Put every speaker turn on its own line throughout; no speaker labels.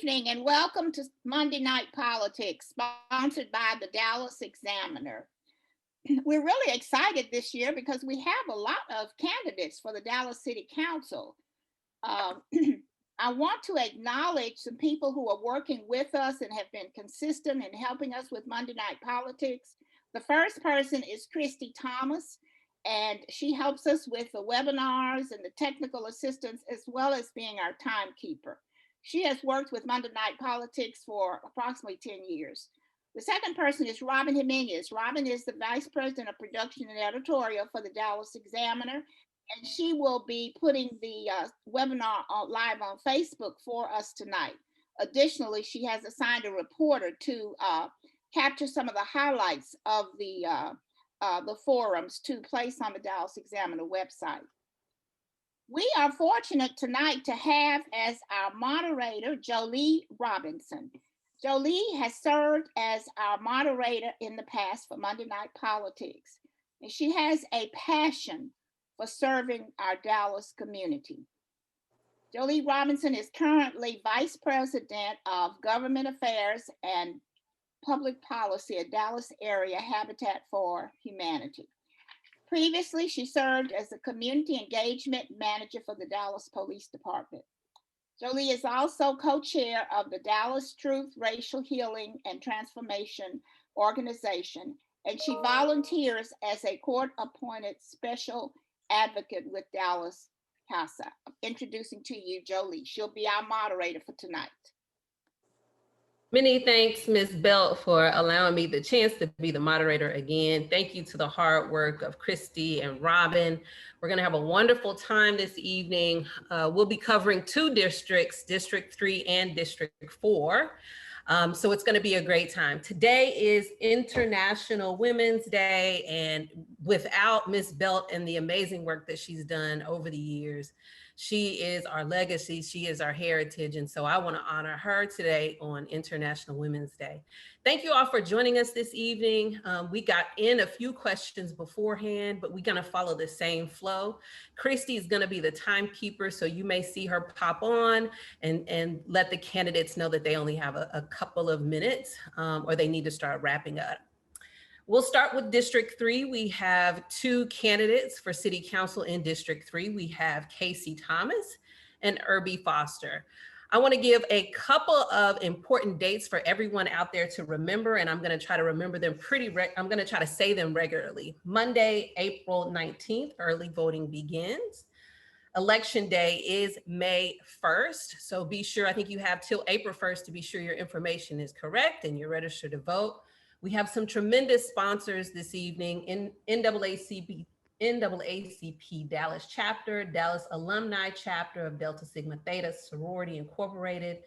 evening and welcome to Monday Night Politics, sponsored by the Dallas Examiner. We're really excited this year because we have a lot of candidates for the Dallas City Council. I want to acknowledge some people who are working with us and have been consistent in helping us with Monday Night Politics. The first person is Christy Thomas, and she helps us with the webinars and the technical assistance, as well as being our timekeeper. She has worked with Monday Night Politics for approximately 10 years. The second person is Robin Jimenez. Robin is the Vice President of Production and Editorial for the Dallas Examiner, and she will be putting the webinar live on Facebook for us tonight. Additionally, she has assigned a reporter to capture some of the highlights of the forums to place on the Dallas Examiner website. We are fortunate tonight to have as our moderator, Jolie Robinson. Jolie has served as our moderator in the past for Monday Night Politics, and she has a passion for serving our Dallas community. Jolie Robinson is currently Vice President of Government Affairs and Public Policy at Dallas Area Habitat for Humanity. Previously, she served as a Community Engagement Manager for the Dallas Police Department. Jolie is also co-chair of the Dallas Truth, Racial Healing, and Transformation Organization, and she volunteers as a court-appointed special advocate with Dallas CASA. I'm introducing to you Jolie. She'll be our moderator for tonight.
Many thanks, Ms. Belt, for allowing me the chance to be the moderator again. Thank you to the hard work of Christy and Robin. We're gonna have a wonderful time this evening. We'll be covering two districts, District 3 and District 4. So it's gonna be a great time. Today is International Women's Day, and without Ms. Belt and the amazing work that she's done over the years, she is our legacy, she is our heritage, and so I want to honor her today on International Women's Day. Thank you all for joining us this evening. We got in a few questions beforehand, but we're going to follow the same flow. Christy is going to be the timekeeper, so you may see her pop on and let the candidates know that they only have a couple of minutes or they need to start wrapping up. We'll start with District 3. We have two candidates for City Council in District 3. We have Casey Thomas and Irby Foster. I want to give a couple of important dates for everyone out there to remember, and I'm going to try to remember them I'm going to try to say them regularly. Monday, April 19th, early voting begins. Election Day is May 1st, so be sure, I think you have till April 1st to be sure your information is correct and you're registered to vote. We have some tremendous sponsors this evening in NAACP Dallas Chapter, Dallas Alumni Chapter of Delta Sigma Theta Sorority Incorporated.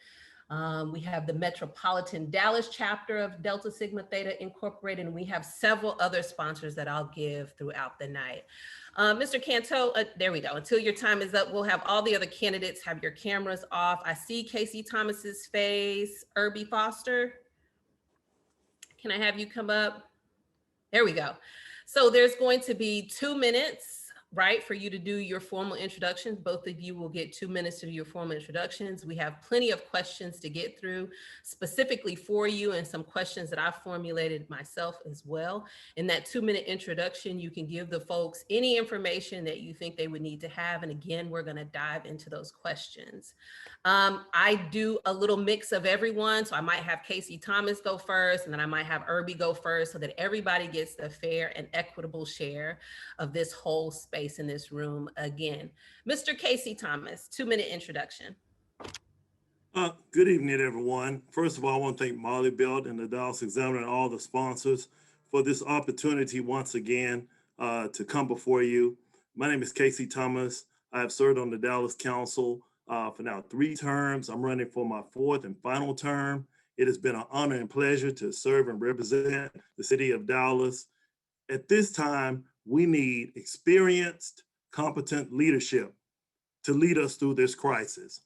We have the Metropolitan Dallas Chapter of Delta Sigma Theta Incorporated, and we have several other sponsors that I'll give throughout the night. Mr. Canto, there we go. Until your time is up, we'll have all the other candidates have your cameras off. I see Casey Thomas's face. Irby Foster. Can I have you come up? There we go. So there's going to be 2 minutes, right, for you to do your formal introductions. Both of you will get 2 minutes to do your formal introductions. We have plenty of questions to get through specifically for you and some questions that I formulated myself as well. In that 2-minute introduction, you can give the folks any information that you think they would need to have. And again, we're gonna dive into those questions. I do a little mix of everyone. So I might have Casey Thomas go first, and then I might have Irby go first so that everybody gets the fair and equitable share of this whole space in this room again. Mr. Casey Thomas, 2-minute introduction.
Good evening, everyone. First of all, I want to thank Molly Belt and the Dallas Examiner and all the sponsors for this opportunity once again to come before you. My name is Casey Thomas. I have served on the Dallas Council for now 3 terms. I'm running for my 4th and final term. It has been an honor and pleasure to serve and represent the city of Dallas. At this time, we need experienced, competent leadership to lead us through this crisis.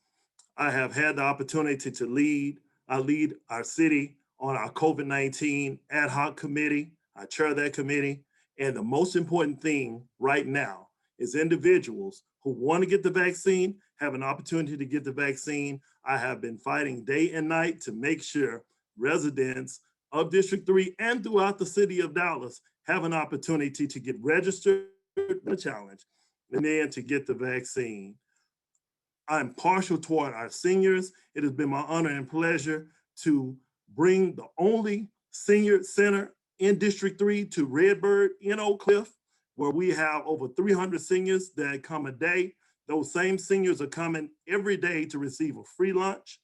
I have had the opportunity to lead our city on our COVID-19 ad hoc committee. I chair that committee. And the most important thing right now is individuals who want to get the vaccine have an opportunity to get the vaccine. I have been fighting day and night to make sure residents of District 3 and throughout the city of Dallas have an opportunity to get registered in the challenge and then to get the vaccine. I'm partial toward our seniors. It has been my honor and pleasure to bring the only senior center in District 3 to Redbird in Oak Cliff, where we have over 300 seniors that come a day. Those same seniors are coming every day to receive a free lunch,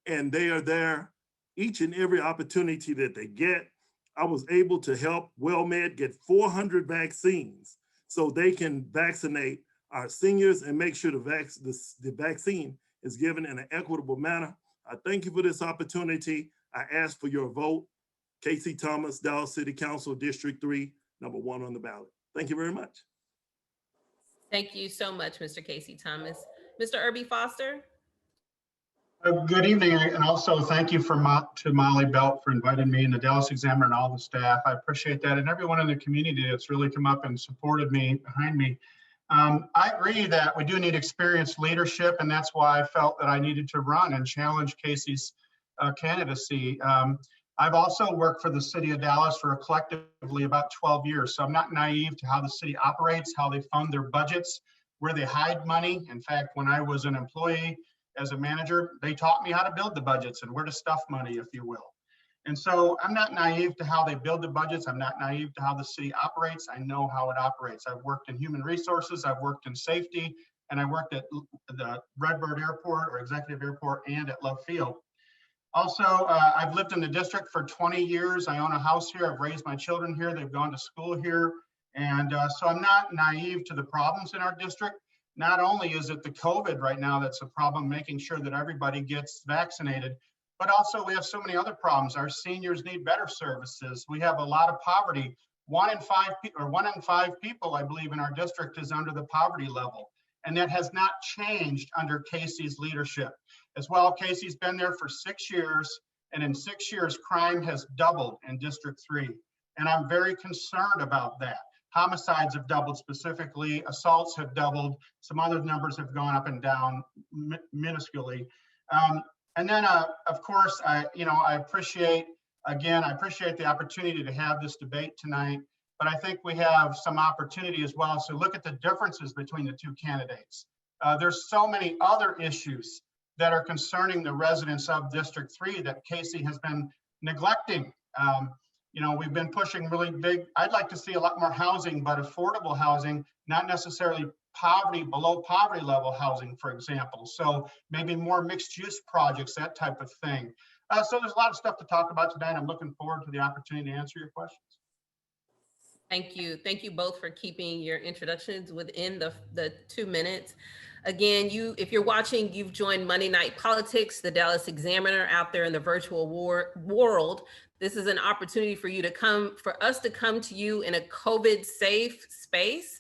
and they are there each and every opportunity that they get. I was able to help WellMed get 400 vaccines so they can vaccinate our seniors and make sure the vaccine is given in an equitable manner. I thank you for this opportunity. I ask for your vote. Casey Thomas, Dallas City Council, District 3, number 1 on the ballot. Thank you very much.
Thank you so much, Mr. Casey Thomas. Mr. Irby Foster.
Good evening, and also thank you to Molly Belt for inviting me and the Dallas Examiner and all the staff. I appreciate that, and everyone in the community that's really come up and supported me behind me. I agree that we do need experienced leadership, and that's why I felt that I needed to run and challenge Casey's candidacy. I've also worked for the city of Dallas for collectively about 12 years, so I'm not naive to how the city operates, how they fund their budgets, where they hide money. In fact, when I was an employee as a manager, they taught me how to build the budgets and where to stuff money, if you will. And so I'm not naive to how they build the budgets. I'm not naive to how the city operates. I know how it operates. I've worked in human resources, I've worked in safety, and I worked at the Redbird Airport or Executive Airport and at Love Field. Also, I've lived in the district for 20 years. I own a house here. I've raised my children here. They've gone to school here. And so I'm not naive to the problems in our district. Not only is it the COVID right now that's a problem, making sure that everybody gets vaccinated, but also we have so many other problems. Our seniors need better services. We have a lot of poverty. 1 in 5 people, I believe, in our district is under the poverty level. And that has not changed under Casey's leadership. As well, Casey's been there for 6 years, and in 6 years, crime has doubled in District 3. And I'm very concerned about that. Homicides have doubled specifically, assaults have doubled, some other numbers have gone up and down minusculely. And then, of course, I appreciate the opportunity to have this debate tonight, but I think we have some opportunity as well. So look at the differences between the two candidates. There's so many other issues that are concerning the residents of District 3 that Casey has been neglecting. We've been pushing really big. I'd like to see a lot more housing, but affordable housing, not necessarily below poverty level housing, for example. So maybe more mixed use projects, that type of thing. So there's a lot of stuff to talk about tonight. I'm looking forward to the opportunity to answer your questions.
Thank you. Thank you both for keeping your introductions within the 2 minutes. Again, if you're watching, you've joined Monday Night Politics, the Dallas Examiner out there in the virtual world. This is an opportunity for us to come to you in a COVID safe space.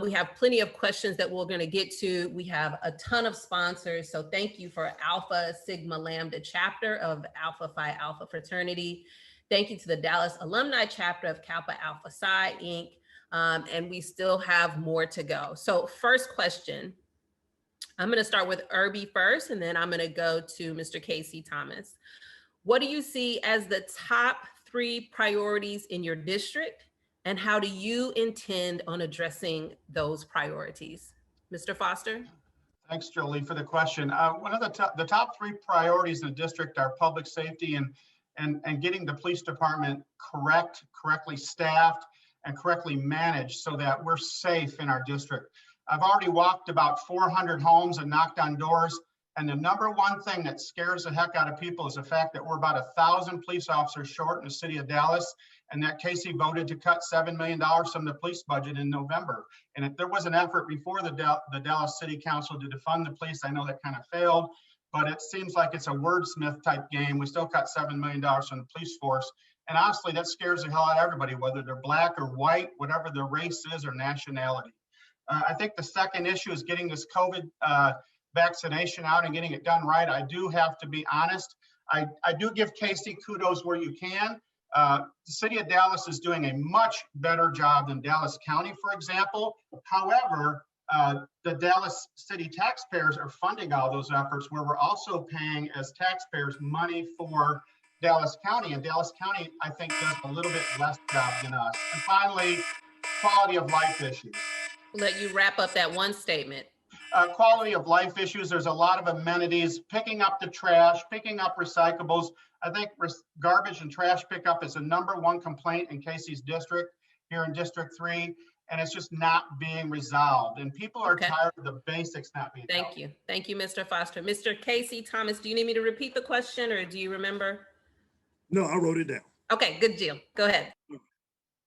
We have plenty of questions that we're going to get to. We have a ton of sponsors. So thank you for Alpha Sigma Lambda chapter of Alpha Phi Alpha fraternity. Thank you to the Dallas Alumni chapter of Kappa Alpha Psi Inc. And we still have more to go. So first question, I'm going to start with Irby first, and then I'm going to go to Mr. Casey Thomas. What do you see as the top 3 priorities in your district, and how do you intend on addressing those priorities? Mr. Foster?
Thanks, Jolie, for the question. One of the top 3 priorities in the district are public safety and getting the police department correctly staffed and correctly managed so that we're safe in our district. I've already walked about 400 homes and knocked on doors. And the number one thing that scares the heck out of people is the fact that we're about 1,000 police officers short in the city of Dallas, and that Casey voted to cut $7 million from the police budget in November. And if there was an effort before the Dallas City Council to defund the police, I know that kind of failed, but it seems like it's a wordsmith type game. We still cut $7 million from the police force. And honestly, that scares the hell out of everybody, whether they're black or white, whatever their race is or nationality. I think the second issue is getting this COVID vaccination out and getting it done right. I do have to be honest. I do give Casey kudos where you can. The city of Dallas is doing a much better job than Dallas County, for example. However, The Dallas city taxpayers are funding all those efforts, where we're also paying as taxpayers money for Dallas County, and Dallas County, I think, does a little bit less job than us. And finally, quality of life issues.
We'll let you wrap up that one statement.
Quality of life issues. There's a lot of amenities, picking up the trash, picking up recyclables. I think garbage and trash pickup is the #1 complaint in Casey's district, here in District 3, and it's just not being resolved. And people are tired of the basics not being
Thank you. Thank you, Mr. Foster. Mr. Casey Thomas, do you need me to repeat the question, or do you remember?
No, I wrote it down.
Okay, good deal. Go ahead.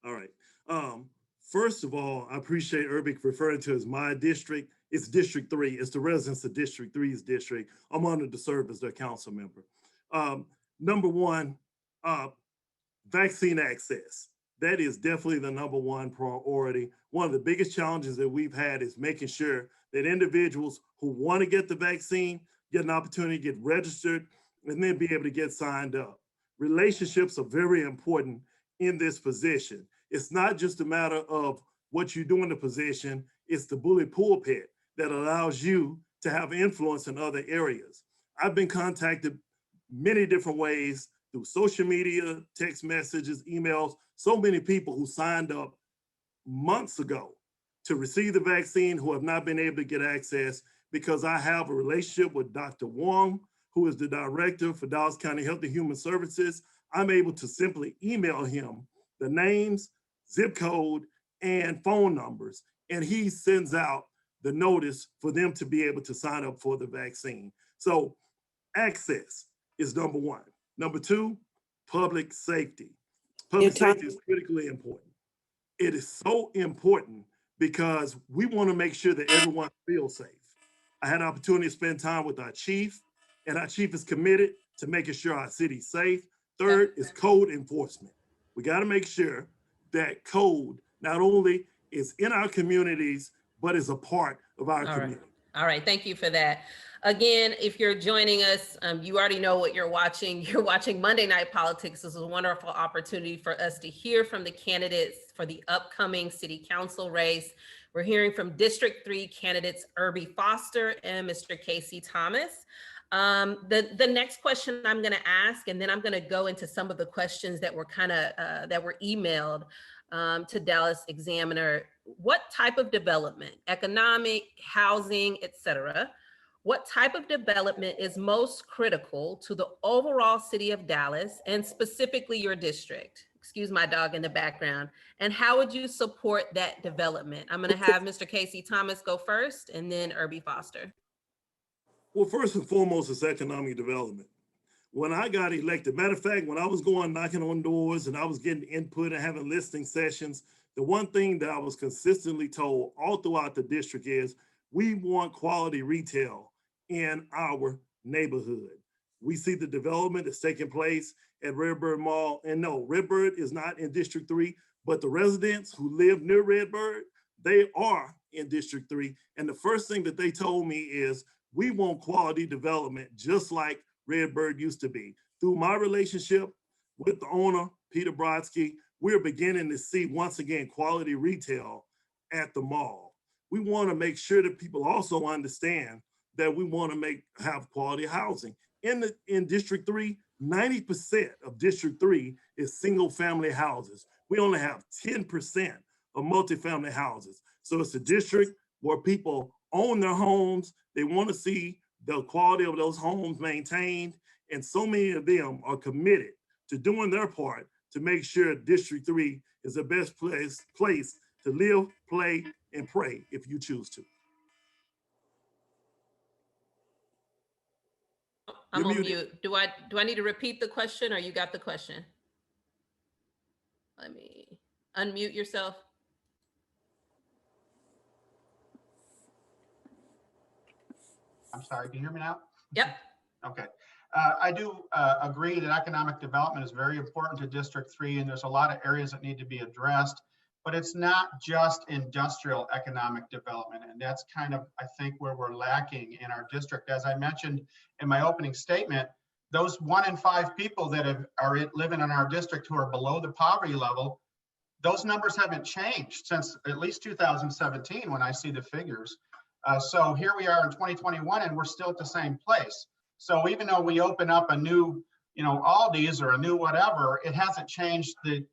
All right. First of all, I appreciate Urbik referring to as my district. It's District 3. It's the residents of District 3's district. I'm honored to serve as their council member. #1, vaccine access. That is definitely the #1 priority. One of the biggest challenges that we've had is making sure that individuals who want to get the vaccine get an opportunity to get registered and then be able to get signed up. Relationships are very important in this position. It's not just a matter of what you do in the position, it's the bully pulpit that allows you to have influence in other areas. I've been contacted many different ways through social media, text messages, emails, so many people who signed up months ago to receive the vaccine who have not been able to get access because I have a relationship with Dr. Wong, who is the director for Dallas County Health and Human Services. I'm able to simply email him the names, zip code, and phone numbers, and he sends out the notice for them to be able to sign up for the vaccine. So access is #1. #2, public safety. Public safety is critically important. It is so important because we want to make sure that everyone feels safe. I had an opportunity to spend time with our chief, and our chief is committed to making sure our city's safe. Third is code enforcement. We got to make sure that code not only is in our communities, but is a part of our community.
All right, thank you for that. Again, if you're joining us, you already know what you're watching. You're watching Monday Night Politics. This is a wonderful opportunity for us to hear from the candidates for the upcoming city council race. We're hearing from District 3 candidates Urbie Foster and Mr. Casey Thomas. The next question I'm going to ask, and then I'm going to go into some of the questions that were that were emailed to Dallas Examiner. What type of development, economic, housing, etc., what type of development is most critical to the overall city of Dallas and specifically your district? Excuse my dog in the background. And how would you support that development? I'm going to have Mr. Casey Thomas go first and then Urbie Foster.
Well, first and foremost, it's economic development. When I got elected, matter of fact, when I was going knocking on doors and I was getting input and having listening sessions, the one thing that I was consistently told all throughout the district is we want quality retail in our neighborhood. We see the development that's taking place at Redbird Mall. And no, Redbird is not in District 3, but the residents who live near Redbird, they are in District 3. And the first thing that they told me is we want quality development just like Redbird used to be. Through my relationship with the owner, Peter Brodsky, we're beginning to see once again quality retail at the mall. We want to make sure that people also understand that we want to have quality housing. In District 3, 90% of District 3 is single family houses. We only have 10% of multifamily houses. So it's a district where people own their homes. They want to see the quality of those homes maintained. And so many of them are committed to doing their part to make sure District 3 is the best place to live, play, and pray if you choose to.
I'm on mute. Do I need to repeat the question or you got the question? Let me unmute yourself.
I'm sorry, can you hear me now?
Yep.
Okay. I do agree that economic development is very important to District 3, and there's a lot of areas that need to be addressed, but it's not just industrial economic development. And that's kind of, I think, where we're lacking in our district. As I mentioned in my opening statement, those 1 in 5 people that live in our district who are below the poverty level, those numbers haven't changed since at least 2017 when I see the figures. So here we are in 2021 and we're still at the same place. So even though we open up a new, Aldi's or a new whatever, it hasn't changed the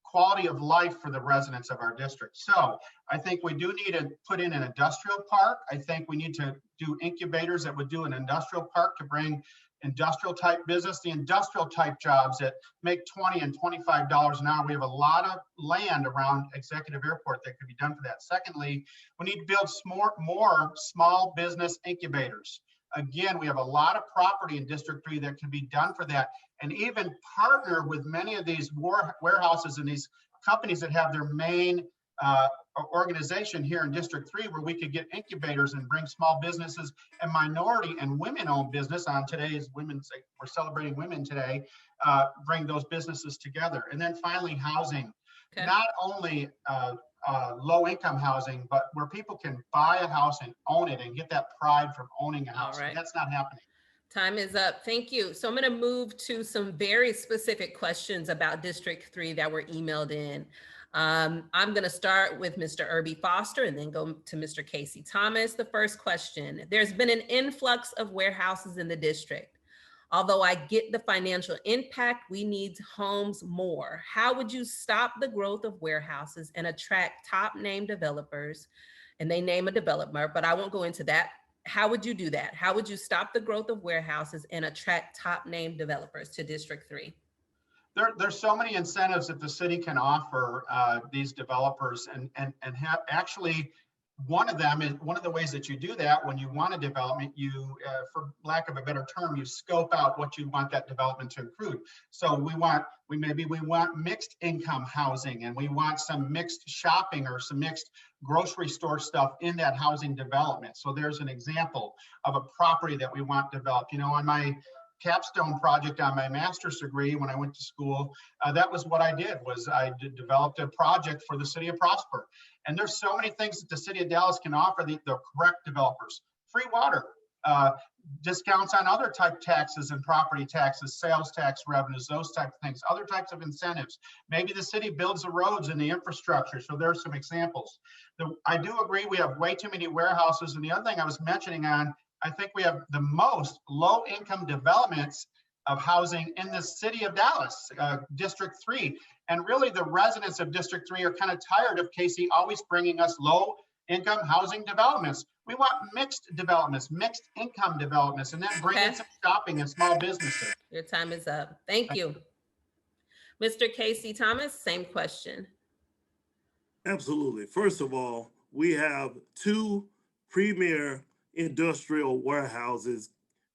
quality of life for the residents of our district. So I think we do need to put in an industrial park. I think we need to do incubators that would do an industrial park to bring industrial type business, the industrial type jobs that make $20 and $25 an hour. We have a lot of land around Executive Airport that could be done for that. Secondly, we need to build more small business incubators. Again, we have a lot of property in District 3 that can be done for that, and even partner with many of these warehouses and these companies that have their main organization here in District 3, where we could get incubators and bring small businesses and minority and women-owned business on today's Women's, we're celebrating women today, bring those businesses together. And then finally, housing. Okay. Not only low-income housing, but where people can buy a house and own it and get that pride from owning a house. Right. That's not happening.
Time is up. Thank you. So I'm going to move to some very specific questions about District 3 that were emailed in. I'm going to start with Mr. Irby Foster and then go to Mr. Casey Thomas. The first question: there's been an influx of warehouses in the district. Although I get the financial impact, we need homes more. How would you stop the growth of warehouses and attract top name developers? And they name a developer, but I won't go into that. How would you do that? How would you stop the growth of warehouses and attract top name developers to District 3?
There's so many incentives that the city can offer these developers, and have actually, one of them is one of the ways that you do that when you want a development, you, for lack of a better term, you scope out what you want that development to include. So we want mixed income housing, and we want some mixed shopping or some mixed grocery store stuff in that housing development. So there's an example of a property that we want developed. On my capstone project on my master's degree when I went to school, that was what I did, was I developed a project for the city of Prosper. And there's so many things that the city of Dallas can offer the correct developers: free water, discounts on other type taxes and property taxes, sales tax revenues, those type of things, other types of incentives. Maybe the city builds the roads and the infrastructure. So there's some examples. I do agree we have way too many warehouses. And the other thing I was mentioning I think we have the most low-income developments of housing in the city of Dallas, District 3. And really the residents of District 3 are kind of tired of Casey always bringing us low-income housing developments. We want mixed developments, mixed income developments, and then bring in some shopping and small businesses.
Your time is up. Thank you. Mr. Casey Thomas, same question.
Absolutely. First of all, we have two premier industrial warehouses,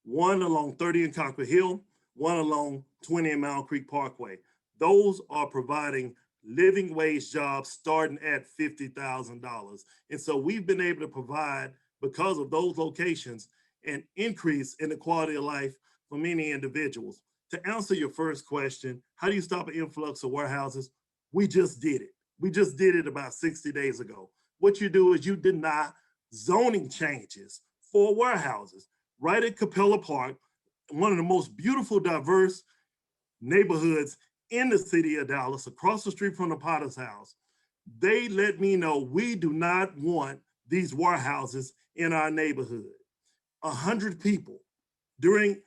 one along 30 and Cockwood Hill, one along 20 and Mound Creek Parkway. Those are providing living wage jobs starting at $50,000. And so we've been able to provide, because of those locations, an increase in the quality of life for many individuals. To answer your first question, how do you stop an influx of warehouses? We just did it. We just did it about 60 days ago. What you do is you deny zoning changes for warehouses right at Capella Park, one of the most beautiful, diverse neighborhoods in the city of Dallas, across the street from the Potter's house. They let me know we do not want these warehouses in our neighborhood. 100 people during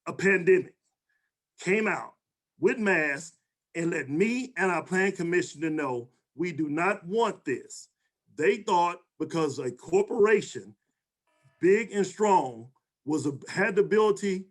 a pandemic came out with masks and let me and our plan commissioner know we do not want this. They thought because a corporation, big and strong, had the ability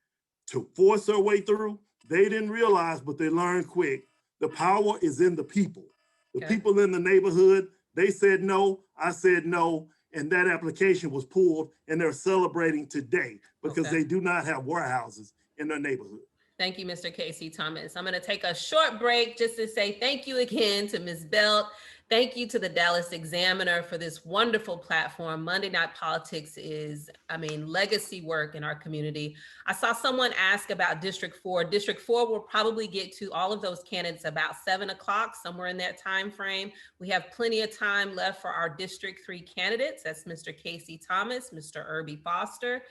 to force their way through, they didn't realize, but they learned quick. The power is in the people. The people in the neighborhood, they said no, I said no, and that application was pulled, and they're celebrating today because they do not have warehouses in their neighborhood.
Thank you, Mr. Casey Thomas. I'm going to take a short break just to say thank you again to Ms. Belt. Thank you to the Dallas Examiner for this wonderful platform. Monday Night Politics is, legacy work in our community. I saw someone ask about District 4. District 4 will probably get to all of those candidates about 7 o'clock, somewhere in that time frame. We have plenty of time left for our District 3 candidates. That's Mr. Casey Thomas, Mr. Irby Foster.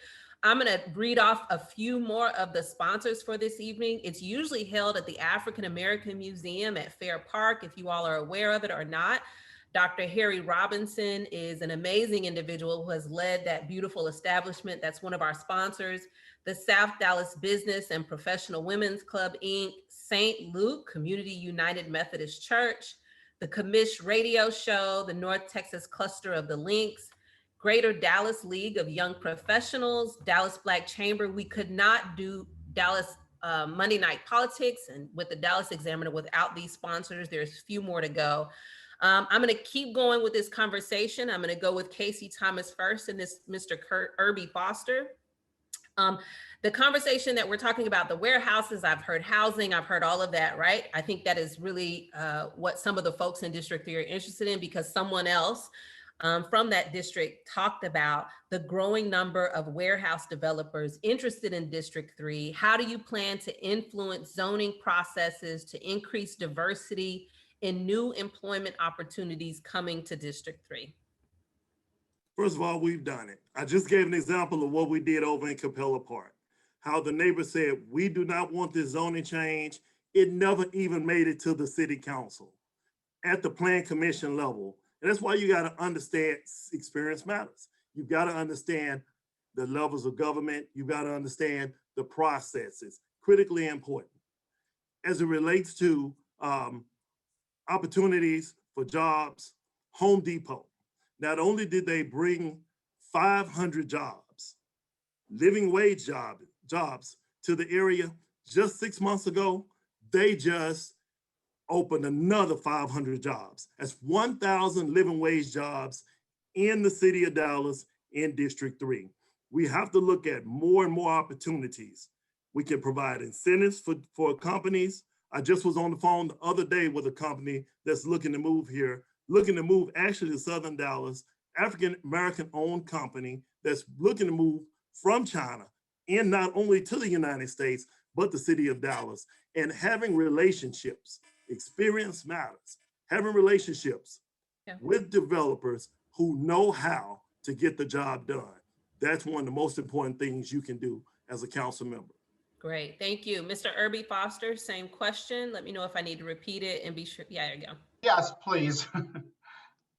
I'm going to read off a few more of the sponsors for this evening. It's usually held at the African American Museum at Fair Park, if you all are aware of it or not. Dr. Jolie Robinson is an amazing individual who has led that beautiful establishment. That's one of our sponsors. The South Dallas Business and Professional Women's Club, Inc., St. Luke Community United Methodist Church, the Commish Radio Show, the North Texas Cluster of the Links, Greater Dallas League of Young Professionals, Dallas Black Chamber. We could not do Dallas Monday Night Politics and with the Dallas Examiner without these sponsors. There's a few more to go. I'm going to keep going with this conversation. I'm going to go with Casey Thomas first and this Mr. Irby Foster. The conversation that we're talking about, the warehouses, I've heard housing, I've heard all of that, right? I think that is really what some of the folks in District 3 are interested in, because someone else from that district talked about the growing number of warehouse developers interested in District 3. How do you plan to influence zoning processes to increase diversity in new employment opportunities coming to District 3?
First of all, we've done it. I just gave an example of what we did over in Capella Park. How the neighbors said, we do not want this zoning change. It never even made it to the city council at the plan commission level. And that's why you got to understand experience matters. You've got to understand the levels of government. You've got to understand the processes, critically important. As it relates to opportunities for jobs, Home Depot, not only did they bring 500 jobs, living wage jobs to the area just 6 months ago, they just opened another 500 jobs. That's 1,000 living wage jobs in the city of Dallas in District 3. We have to look at more and more opportunities. We can provide incentives for companies. I just was on the phone the other day with a company that's looking to move here, looking to move actually to Southern Dallas, African-American owned company that's looking to move from China in not only to the United States, but the city of Dallas. And having relationships, experience matters. Having relationships with developers who know how to get the job done. That's one of the most important things you can do as a council member.
Great, thank you. Mr. Irby Foster, same question. Let me know if I need to repeat it and be sure. Yeah, there you go.
Yes, please.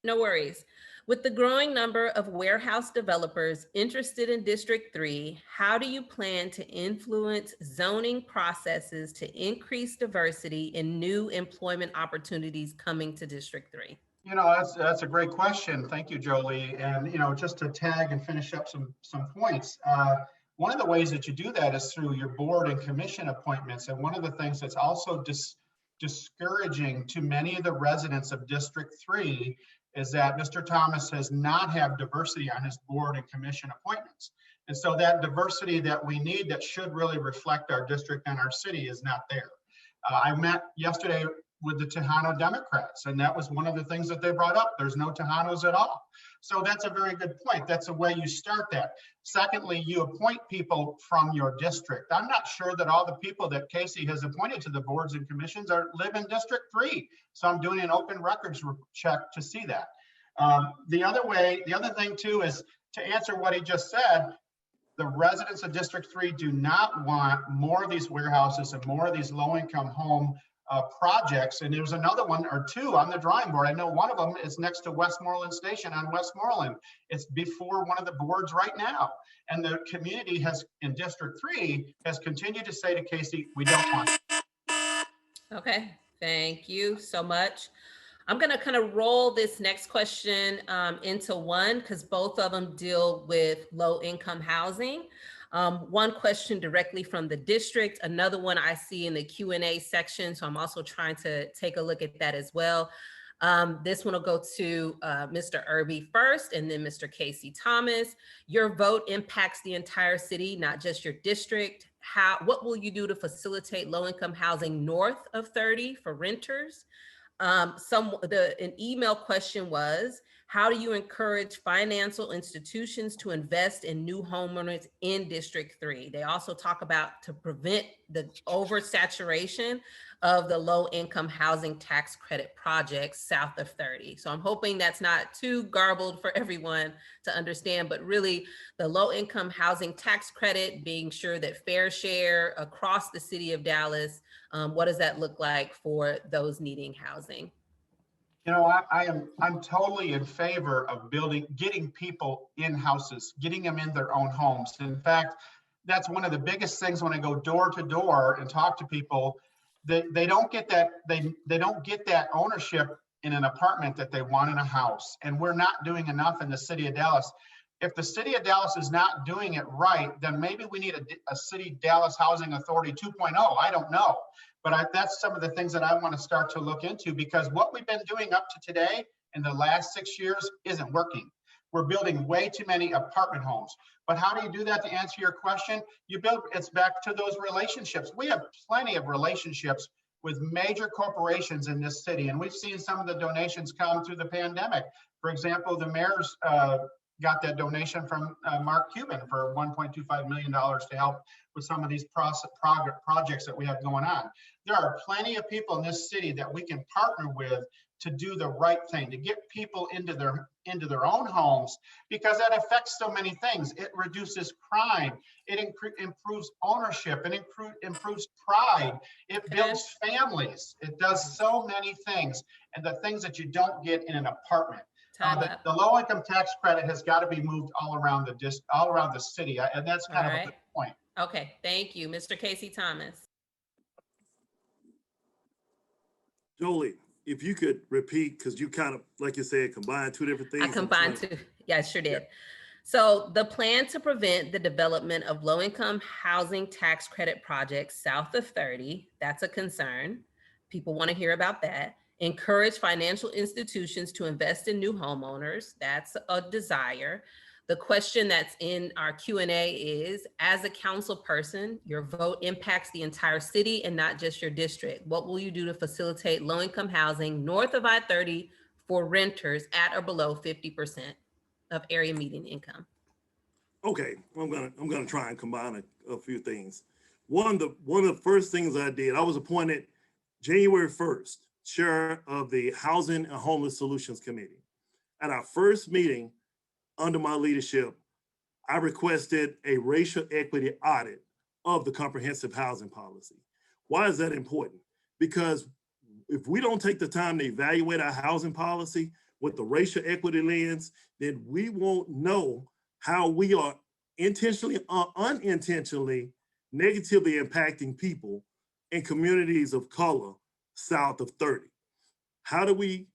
No worries. With the growing number of warehouse developers interested in District 3, how do you plan to influence zoning processes to increase diversity in new employment opportunities coming to District 3?
You know, that's a great question. Thank you, Jolie. And, you know, just to tag and finish up some points, one of the ways that you do that is through your board and commission appointments. And one of the things that's also discouraging to many of the residents of District 3 is that Mr. Thomas has not had diversity on his board and commission appointments. And so that diversity that we need that should really reflect our district and our city is not there. I met yesterday with the Tejano Democrats, and that was one of the things that they brought up. There's no Tejanos at all. So that's a very good point. That's a way you start that. Secondly, you appoint people from your district. I'm not sure that all the people that Casey has appointed to the boards and commissions live in District 3. So I'm doing an open records check to see that. The other thing too is to answer what he just said, the residents of District 3 do not want more of these warehouses and more of these low-income home projects. And there's another one or two on the drawing board. I know one of them is next to Westmoreland Station on Westmoreland. It's before one of the boards right now. And the community in District 3 has continued to say to Casey, we don't want it.
Okay, thank you so much. I'm going to kind of roll this next question into one because both of them deal with low-income housing. One question directly from the district, another one I see in the Q&A section. So I'm also trying to take a look at that as well. This one will go to Mr. Irby first and then Mr. Casey Thomas. Your vote impacts the entire city, not just your district. What will you do to facilitate low-income housing north of 30 for renters? An email question was, how do you encourage financial institutions to invest in new homeowners in District 3? They also talk about to prevent the oversaturation of the low-income housing tax credit projects south of 30. So I'm hoping that's not too garbled for everyone to understand, but really the low-income housing tax credit, being sure that fair share across the city of Dallas, what does that look like for those needing housing?
You know, I'm totally in favor of getting people in houses, getting them in their own homes. In fact, that's one of the biggest things when I go door to door and talk to people. They don't get that they don't get that ownership in an apartment that they want in a house, and we're not doing enough in the city of Dallas. If the city of Dallas is not doing it right, then maybe we need a city Dallas Housing Authority 2.0. I don't know, but that's some of the things that I want to start to look into, because what we've been doing up to today in the last 6 years isn't working. We're building way too many apartment homes. But how do you do that? To answer your question, it's back to those relationships. We have plenty of relationships with major corporations in this city, and we've seen some of the donations come through the pandemic. For example, the mayor's got that donation from Mark Cuban for $1.25 million to help with some of these projects that we have going on. There are plenty of people in this city that we can partner with to do the right thing, to get people into their own homes, because that affects so many things. It reduces crime, it improves ownership, it improves pride, it builds families, it does so many things, and the things that you don't get in an apartment. The low-income tax credit has got to be moved all around the city, and that's kind of a good point.
Okay, thank you, Mr. Casey Thomas.
Jolie, if you could repeat, because you kind of, like you said, combined two different things.
I combined two. Yeah, I sure did. Yeah. So the plan to prevent the development of low-income housing tax credit projects south of 30, that's a concern. People want to hear about that. Encourage financial institutions to invest in new homeowners. That's a desire. The question that's in our Q&A is, as a council person, your vote impacts the entire city and not just your district. What will you do to facilitate low-income housing north of I-30 for renters at or below 50% of area median income?
Okay, I'm gonna try and combine a few things. One of the first things I did, I was appointed January 1st, chair of the Housing and Homeless Solutions Committee. At our first meeting under my leadership, I requested a racial equity audit of the comprehensive housing policy. Why is that important? Because if we don't take the time to evaluate our housing policy with the racial equity lens, then we won't know how we are intentionally or unintentionally negatively impacting people in communities of color south of 30. How do we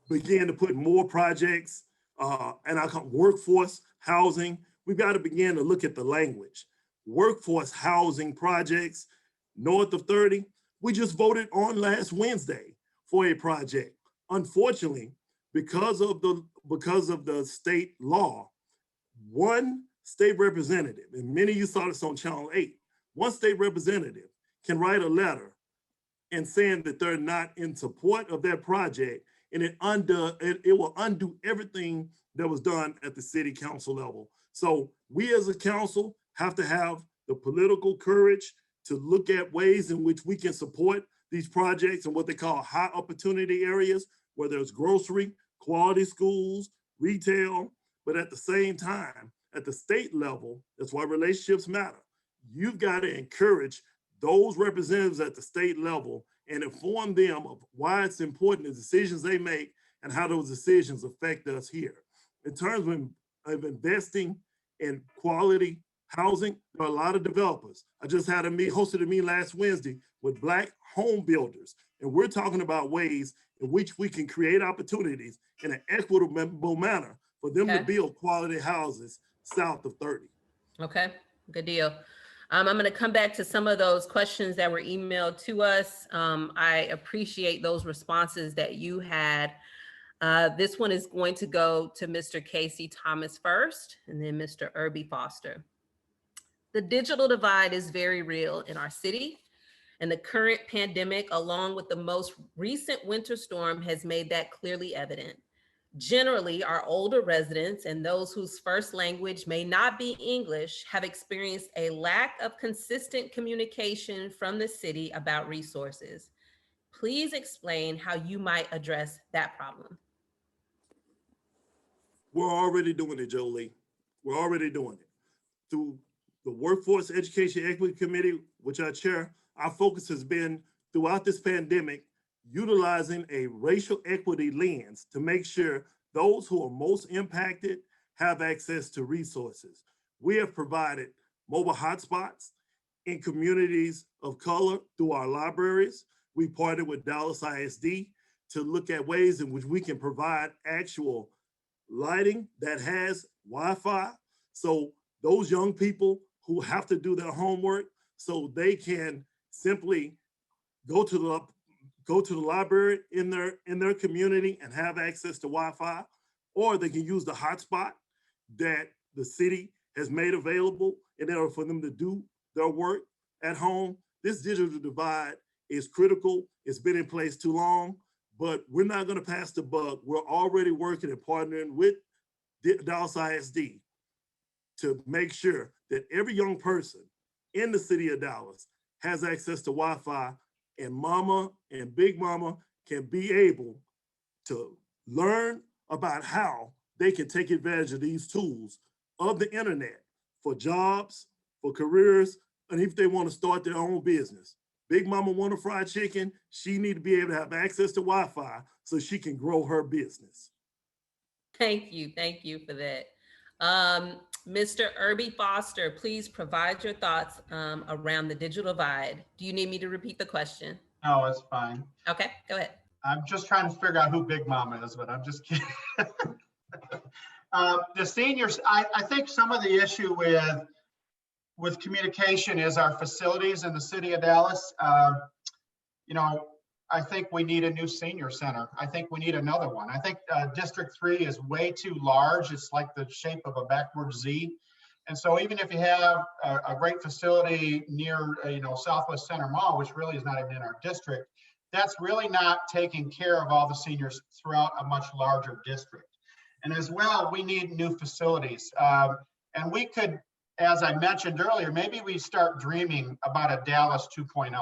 begin to put more projects and I call workforce housing? We've got to begin to look at the language. Workforce housing projects north of 30. We just voted on last Wednesday for a project. Unfortunately, because of the state law, one state representative, and many of you saw this on Channel 8, one state representative can write a letter and saying that they're not in support of that project, and it will undo everything that was done at the city council level. So we as a council have to have the political courage to look at ways in which we can support these projects in what they call high opportunity areas, where there's grocery, quality schools, retail, but at the same time, at the state level, that's why relationships matter. You've got to encourage those representatives at the state level and inform them of why it's important, the decisions they make, and how those decisions affect us here. In terms of investing in quality housing, there are a lot of developers. I just had hosted a meeting last Wednesday with Black home builders, and we're talking about ways in which we can create opportunities in an equitable manner for them to build quality houses south of 30.
Okay, good deal. I'm going to come back to some of those questions that were emailed to us. I appreciate those responses that you had. This one is going to go to Mr. Casey Thomas first, and then Mr. Irby Foster. The digital divide is very real in our city, and the current pandemic, along with the most recent winter storm, has made that clearly evident. Generally, our older residents and those whose first language may not be English have experienced a lack of consistent communication from the city about resources. Please explain how you might address that problem.
We're already doing it, Jolie. We're already doing it. Through the Workforce Education Equity Committee, which I chair, our focus has been throughout this pandemic, utilizing a racial equity lens to make sure those who are most impacted have access to resources. We have provided mobile hotspots in communities of color through our libraries. We partnered with Dallas ISD to look at ways in which we can provide actual lighting that has Wi-Fi. So those young people who have to do their homework, so they can simply go to the library in their community and have access to Wi-Fi, or they can use the hotspot that the city has made available in order for them to do their work at home. This digital divide is critical. It's been in place too long, but we're not going to pass the buck. We're already working and partnering with Dallas ISD to make sure that every young person in the city of Dallas has access to Wi-Fi, and mama and big mama can be able to learn about how they can take advantage of these tools of the internet for jobs, for careers, and if they want to start their own business. Big mama want a fried chicken, she need to be able to have access to Wi-Fi so she can grow her business.
Thank you for that. Mr. Irby Foster, please provide your thoughts around the digital divide. Do you need me to repeat the question?
No, it's fine.
Okay, go ahead.
I'm just trying to figure out who Big Mama is, but I'm just kidding. The seniors, I think some of the issue with communication is our facilities in the city of Dallas. I think we need a new senior center. I think we need another one. I think District 3 is way too large. It's like the shape of a backwards Z. And so even if you have a great facility near, Southwest Center Mall, which really is not even in our district, that's really not taking care of all the seniors throughout a much larger district. And as well, we need new facilities. And we could, as I mentioned earlier, maybe we start dreaming about a Dallas 2.0.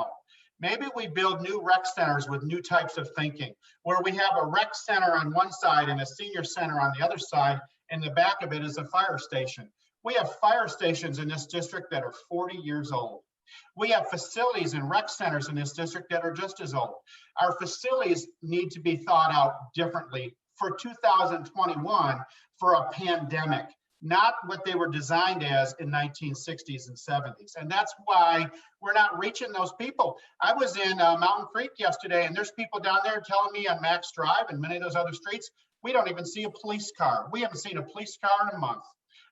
Maybe we build new rec centers with new types of thinking, where we have a rec center on one side and a senior center on the other side, and the back of it is a fire station. We have fire stations in this district that are 40 years old. We have facilities and rec centers in this district that are just as old. Our facilities need to be thought out differently for 2021 for a pandemic, not what they were designed as in 1960s and 70s. And that's why we're not reaching those people. I was in Mountain Creek yesterday, and there's people down there telling me on Max Drive and many of those other streets, we don't even see a police car. We haven't seen a police car in a month,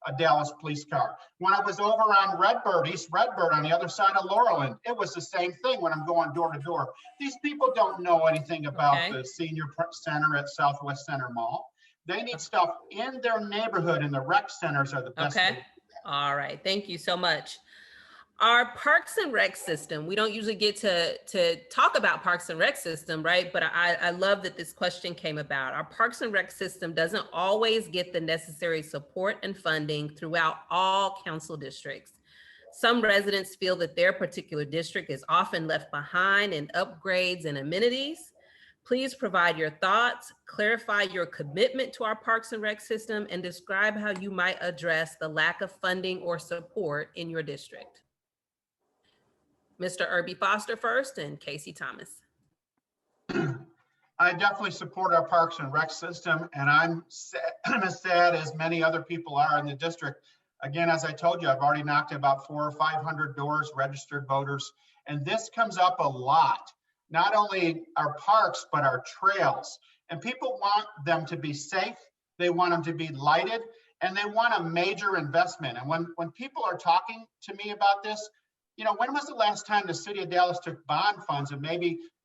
a Dallas police car. When I was over on Redbird, East Redbird on the other side of Laurelland, it was the same thing when I'm going door to door. These people don't know anything about the senior center at Southwest Center Mall. They need stuff in their neighborhood, and the rec centers are the best.
Okay. All right. Thank you so much. Our Parks and Rec system, we don't usually get to talk about Parks and Rec system, right? But I love that this question came about. Our Parks and Rec system doesn't always get the necessary support and funding throughout all council districts. Some residents feel that their particular district is often left behind in upgrades and amenities. Please provide your thoughts, clarify your commitment to our Parks and Rec system, and describe how you might address the lack of funding or support in your district. Mr. Irby Foster first, and Casey Thomas.
I definitely support our Parks and Rec system, and I'm as sad as many other people are in the district. Again, as I told you, I've already knocked about 400 or 500 doors, registered voters, and this comes up a lot. Not only our parks, but our trails. And people want them to be safe, they want them to be lighted, and they want a major investment. And when people are talking to me about this, when was the last time the city of Dallas took bond funds and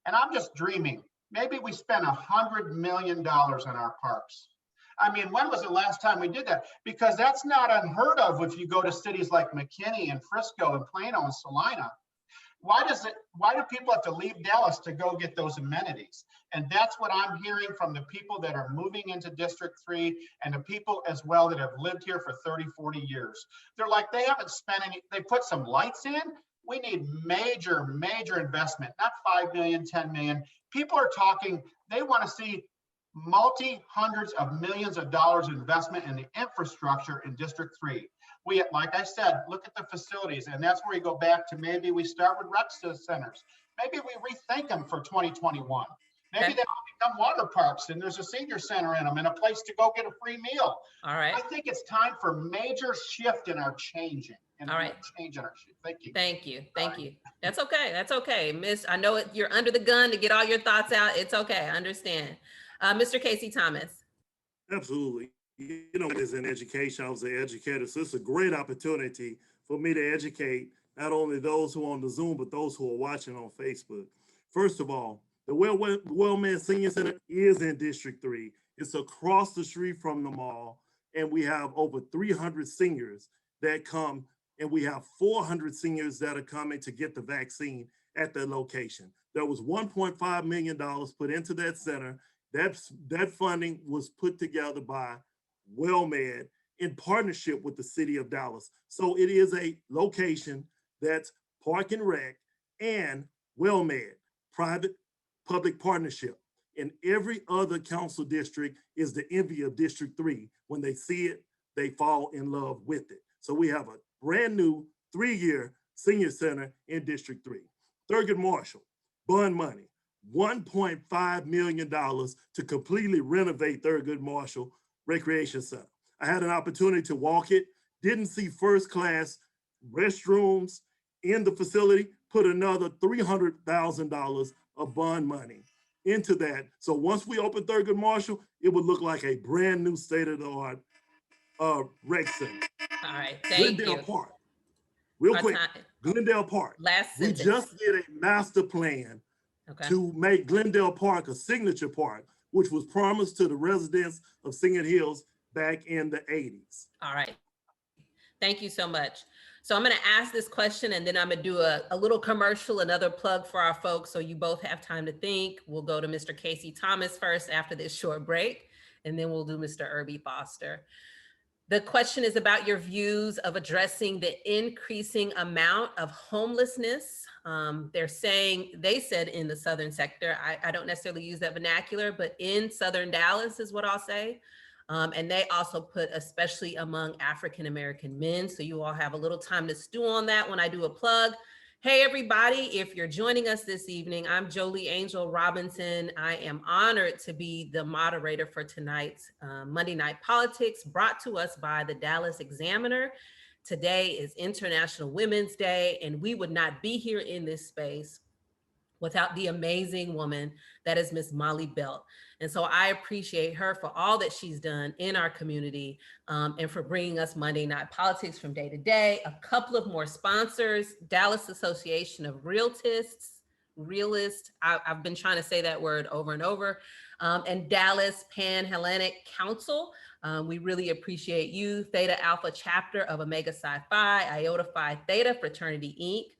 I'm just dreaming, maybe we spent $100 million on our parks. I mean, when was the last time we did that? Because that's not unheard of if you go to cities like McKinney and Frisco and Plano and Salina. Why do people have to leave Dallas to go get those amenities? And that's what I'm hearing from the people that are moving into District 3 and the people as well that have lived here for 30, 40 years. They're like, they haven't spent any, they put some lights in. We need major, major investment, not 5 million, 10 million. People are talking, they want to see multi-hundreds of millions of dollars investment in the infrastructure in District 3. We, like I said, look at the facilities, and that's where we go back to maybe we start with rec centers. Maybe we rethink them for 2021. Maybe
Okay.
they all become water parks and there's a senior center in them and a place to go get a free meal.
All right.
I think it's time for major shift in our changing.
All right.
Change in our shift. Thank you.
Thank you. Thank you. That's okay. That's okay. Miss, I know you're under the gun to get all your thoughts out. It's okay. I understand. Mr. Casey Thomas.
Absolutely. You know, as an education, I was an educator, so it's a great opportunity for me to educate not only those who are on the Zoom, but those who are watching on Facebook. First of all, the Wellman Senior Center is in District 3. It's across the street from the mall, and we have over 300 seniors that come, and we have 400 seniors that are coming to get the vaccine at the location. There was $1.5 million put into that center. That funding was put together by WellMed in partnership with the city of Dallas. So it is a location that's Park and Rec and WellMed, private-public partnership. And every other council district is the envy of District 3. When they see it, they fall in love with it. So we have a brand new 3-year senior center in District 3. Thurgood Marshall, bond money, $1.5 million to completely renovate Thurgood Marshall Recreation Center. I had an opportunity to walk it, didn't see first-class restrooms in the facility, put another $300,000 of bond money into that. So once we open Thurgood Marshall, it would look like a brand new state-of-the-art rec center.
All right, thank
Glendale
you.
Park, real
Our
quick,
time.
Glendale Park.
Last
We
sentence.
just did a master plan to make Glendale Park a signature park, which was promised to the residents of Singing Hills back in the 80s.
All right. Thank you so much. So I'm going to ask this question and then I'm going to do a little commercial, another plug for our folks so you both have time to think. We'll go to Mr. Casey Thomas first after this short break, and then we'll do Mr. Irby Foster. The question is about your views of addressing the increasing amount of homelessness. They said in the Southern sector, I don't necessarily use that vernacular, but in Southern Dallas is what I'll say. And they also put especially among African-American men. So you all have a little time to stew on that when I do a plug. Hey, everybody, if you're joining us this evening, I'm Jolie Robinson. I am honored to be the moderator for tonight's Monday Night Politics, brought to us by the Dallas Examiner. Today is International Women's Day, and we would not be here in this space without the amazing woman that is Miss Molly Belt. And so I appreciate her for all that she's done in our community and for bringing us Monday Night Politics from day to day. A couple of more sponsors: Dallas Association of Realists. I've been trying to say that word over and over. And Dallas Pan-Hellenic Council. We really appreciate you. Theta Alpha Chapter of Omega Psi Phi, Iota Phi Theta Fraternity Inc.,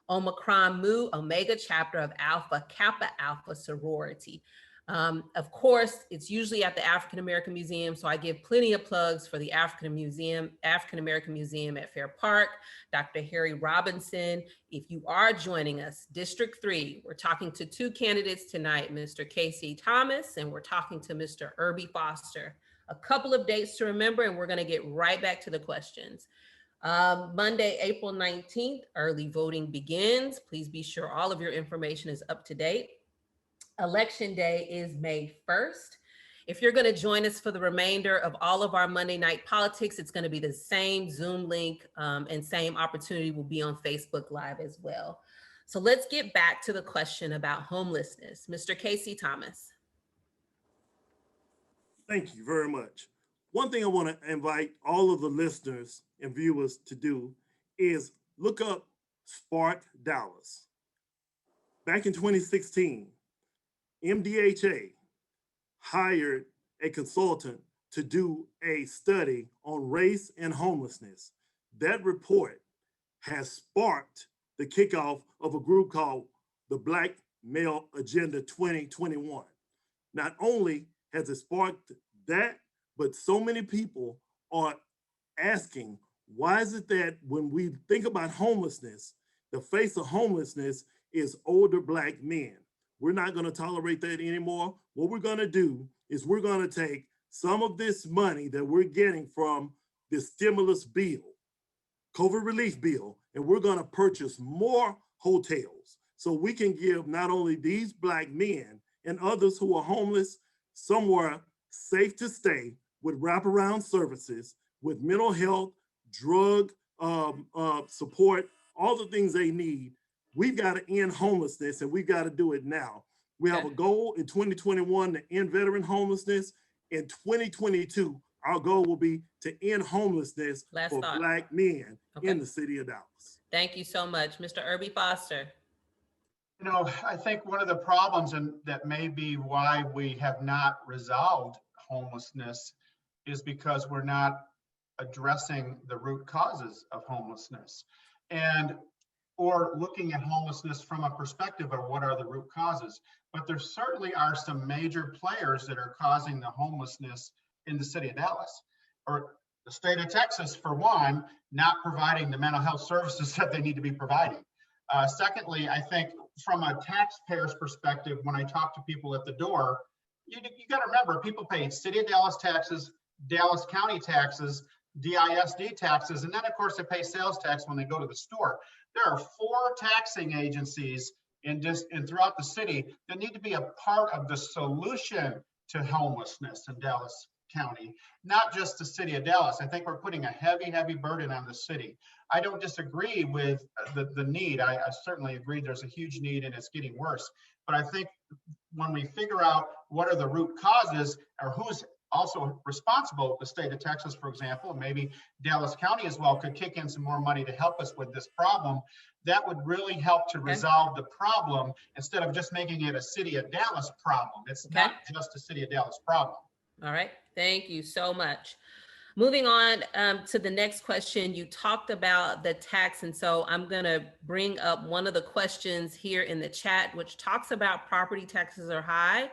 Omicron Mu Omega Chapter of Alpha Kappa Alpha Sorority. Of course, it's usually at the African American Museum, so I give plenty of plugs for the African American Museum at Fair Park. Dr. Jolie Robinson, if you are joining us, District 3, we're talking to 2 candidates tonight, Mr. Casey Thomas, and we're talking to Mr. Irby Foster. A couple of dates to remember, and we're going to get right back to the questions. Monday, April 19th, early voting begins. Please be sure all of your information is up to date. Election day is May 1st. If you're going to join us for the remainder of all of our Monday Night Politics, it's going to be the same Zoom link and same opportunity will be on Facebook Live as well. So let's get back to the question about homelessness. Mr. Casey Thomas.
Thank you very much. One thing I want to invite all of the listeners and viewers to do is look up Spark Dallas. Back in 2016, MDHA hired a consultant to do a study on race and homelessness. That report has sparked the kickoff of a group called the Black Male Agenda 2021. Not only has it sparked that, but so many people are asking, why is it that when we think about homelessness, the face of homelessness is older Black men? We're not going to tolerate that anymore. What we're going to do is we're going to take some of this money that we're getting from this stimulus bill, COVID relief bill, and we're going to purchase more hotels so we can give not only these Black men and others who are homeless somewhere safe to stay with wraparound services, with mental health, drug support, all the things they need. We've got to end homelessness, and we've got to do it now. We have a goal in 2021 to end veteran homelessness. In 2022, our goal will be to end homelessness for Black men in the city of Dallas.
Thank you so much. Mr. Irby Foster.
You know, I think one of the problems, and that may be why we have not resolved homelessness, is because we're not addressing the root causes of homelessness, and or looking at homelessness from a perspective of what are the root causes. But there certainly are some major players that are causing the homelessness in the city of Dallas, or the state of Texas, for one, not providing the mental health services that they need to be providing. Secondly, I think from a taxpayer's perspective, when I talk to people at the door, you got to remember, people pay city of Dallas taxes, Dallas County taxes, DISD taxes, and then of course they pay sales tax when they go to the store. There are 4 taxing agencies throughout the city that need to be a part of the solution to homelessness in Dallas County, not just the city of Dallas. I think we're putting a heavy burden on the city. I don't disagree with the need. I certainly agree there's a huge need and it's getting worse. But I think when we figure out what are the root causes, or who's also responsible, the state of Texas, for example, and maybe Dallas County as well, could kick in some more money to help us with this problem, that would really help to resolve the problem instead of just making it a city of Dallas problem. It's not just a city of Dallas problem.
All right, thank you so much. Moving on to the next question, you talked about the tax, and so I'm gonna bring up one of the questions here in the chat, which talks about property taxes are high.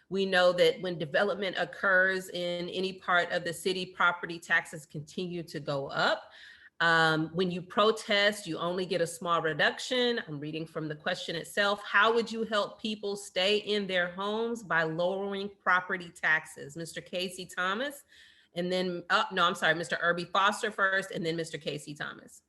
We know that when development occurs in any part of the city, property taxes continue to go up. When you protest, you only get a small reduction. I'm reading from the question itself. How would you help people stay in their homes by lowering property taxes? Mr. Casey Thomas, and then, Mr. Irby Foster first, and then Mr. Casey Thomas.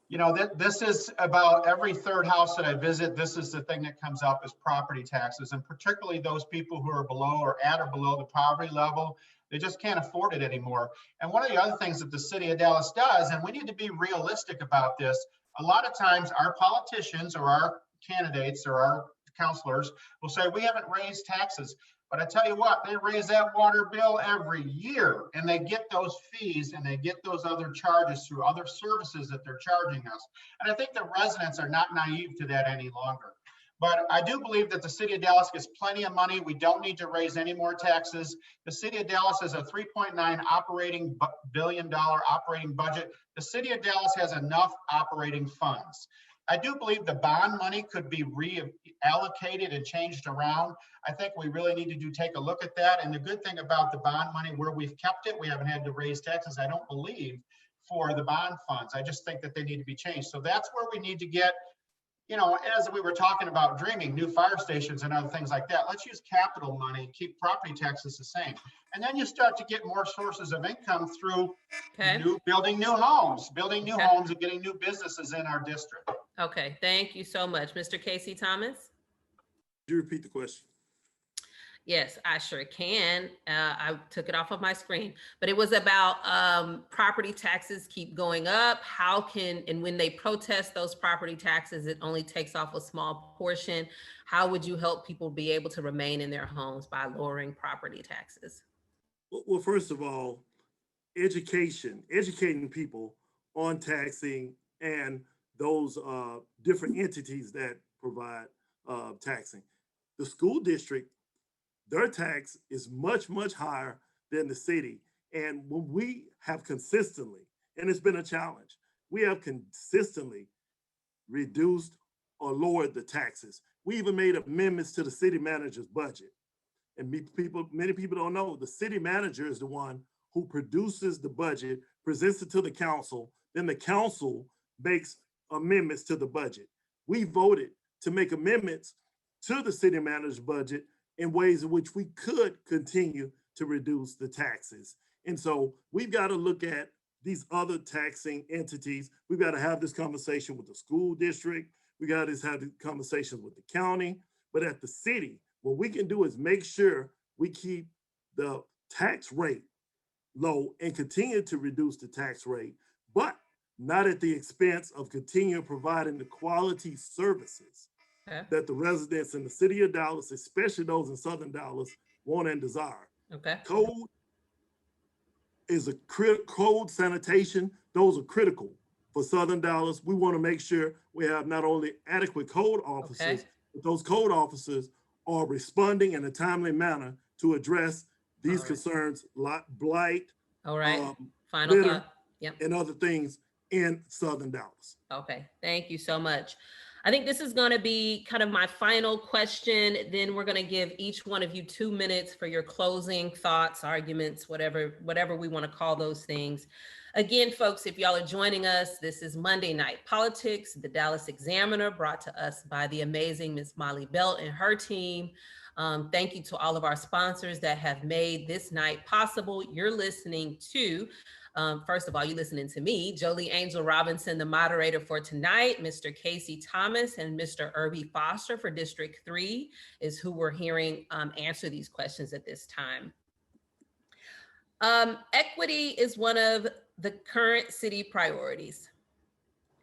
You know, this is about every third house that I visit. This is the thing that comes up is property taxes, and particularly those people who are below or at or below the poverty level. They just can't afford it anymore. And one of the other things that the city of Dallas does, and we need to be realistic about this, a lot of times our politicians or our candidates or our counselors will say, we haven't raised taxes. But I tell you what, they raise that water bill every year, and they get those fees and they get those other charges through other services that they're charging us. And I think the residents are not naive to that any longer. But I do believe that the city of Dallas gets plenty of money. We don't need to raise any more taxes. The city of Dallas has a $3.9 billion operating budget. The city of Dallas has enough operating funds. I do believe the bond money could be reallocated and changed around. I think we really need to take a look at that. And the good thing about the bond money, where we've kept it, we haven't had to raise taxes, I don't believe, for the bond funds. I just think that they need to be changed. So that's where we need to get, you know, as we were talking about dreaming, new fire stations and other things like that. Let's use capital money, keep property taxes the same. And then you start to get more sources of income through building new homes and getting new businesses in our district.
Okay, thank you so much. Mr. Casey Thomas?
Could you repeat the question?
Yes, I sure can. I took it off of my screen, but it was about property taxes keep going up. How can, and when they protest those property taxes, it only takes off a small portion. How would you help people be able to remain in their homes by lowering property taxes?
Well, first of all, educating people on taxing and those different entities that provide taxing. The school district, their tax is much, much higher than the city. And when we have consistently, and it's been a challenge, we have consistently reduced or lowered the taxes. We even made amendments to the city manager's budget. And many people don't know, the city manager is the one who produces the budget, presents it to the council, then the council makes amendments to the budget. We voted to make amendments to the city manager's budget in ways in which we could continue to reduce the taxes. And so we've got to look at these other taxing entities. We've got to have this conversation with the school district. We got to have the conversations with the county. But at the city, what we can do is make sure we keep the tax rate low and continue to reduce the tax rate, but not at the expense of continuing providing the quality services that the residents in the city of Dallas, especially those in Southern Dallas, want and desire. Code is code sanitation. Those are critical for Southern Dallas. We want to make sure we have not only adequate code officers, but those code officers are responding in a timely manner to address these concerns like blight,
final
litter,
thought. Yep.
and other things in Southern Dallas.
Okay, thank you so much. I think this is going to be kind of my final question. Then we're going to give each one of you 2 minutes for your closing thoughts, arguments, whatever we want to call those things. Again, folks, if y'all are joining us, this is Monday Night Politics, the Dallas Examiner, brought to us by the amazing Ms. Molly Belt and her team. Thank you to all of our sponsors that have made this night possible. You're listening to, first of all, you're listening to me, Jolie Angel Robinson, the moderator for tonight. Mr. Casey Thomas and Mr. Irby Foster for District 3 is who we're hearing answer these questions at this time. Equity is one of the current city priorities.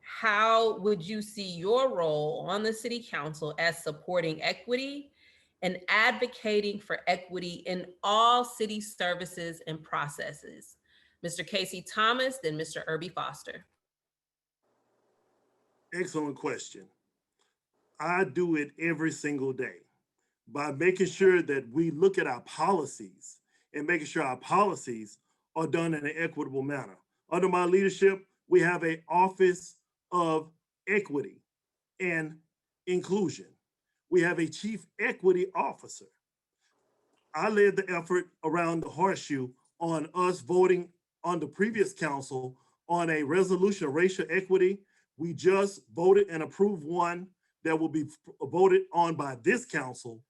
How would you see your role on the city council as supporting equity and advocating for equity in all city services and processes? Mr. Casey Thomas, then Mr. Irby Foster.
Excellent question. I do it every single day by making sure that we look at our policies and making sure our policies are done in an equitable manner. Under my leadership, we have an Office of Equity and Inclusion. We have a Chief Equity Officer. I led the effort around the horseshoe on us voting on the previous council on a resolution of racial equity. We just voted and approved one that will be voted on by this council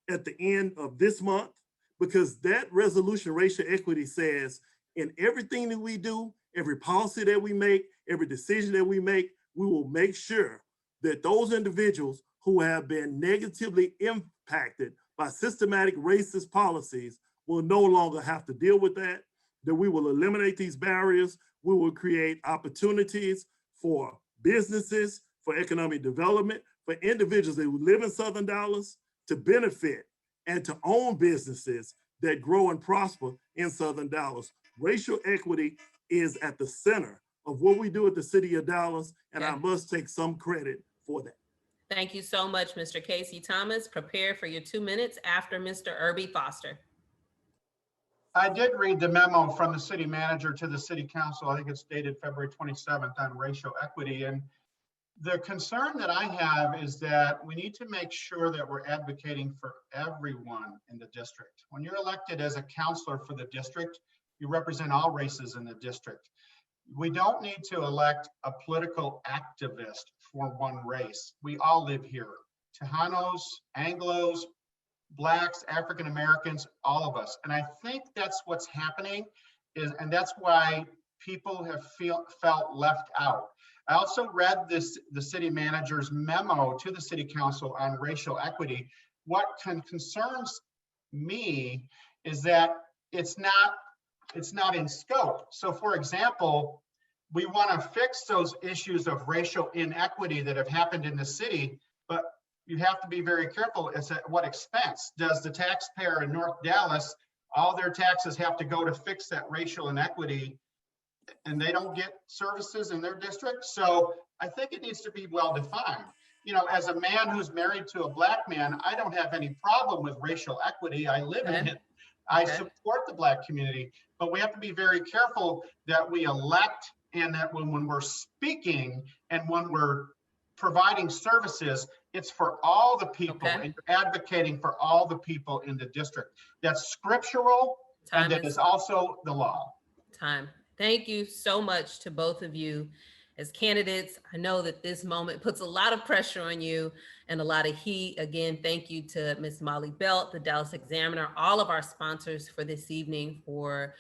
at the end of this month, because that resolution of racial equity says in everything that we do, every policy that we make, every decision that we make, we will make sure that those individuals who have been negatively impacted by systematic racist policies will no longer have to deal with that, that we will eliminate these barriers. We will create opportunities for businesses, for economic development, for individuals that live in Southern Dallas to benefit and to own businesses that grow and prosper in Southern Dallas. Racial equity is at the center of what we do at the city of Dallas, and I must take some credit for that.
Thank you so much, Mr. Casey Thomas. Prepare for your 2 minutes after Mr. Irby Foster.
I did read the memo from the city manager to the city council. I think it's dated February 27th on racial equity. And the concern that I have is that we need to make sure that we're advocating for everyone in the district. When you're elected as a counselor for the district, you represent all races in the district. We don't need to elect a political activist for one race. We all live here. Tejanos, Anglos, Blacks, African Americans, all of us. And I think that's what's happening, and that's why people have felt left out. I also read the city manager's memo to the city council on racial equity. What concerns me is that it's not in scope. So for example, we want to fix those issues of racial inequity that have happened in the city, but you have to be very careful as at what expense. Does the taxpayer in North Dallas, all their taxes have to go to fix that racial inequity, and they don't get services in their district? So I think it needs to be well defined. You know, as a man who's married to a Black man, I don't have any problem with racial equity. I live in it. I support the Black community, but we have to be very careful that we elect, and that when we're speaking and when we're providing services. It's for all the people,
Okay.
and you're advocating for all the people in the district. That's scriptural, and that is also the law.
Time. Thank you so much to both of you as candidates. I know that this moment puts a lot of pressure on you and a lot of heat. Again, thank you to Ms. Molly Belt, the Dallas Examiner, all of our sponsors for this evening for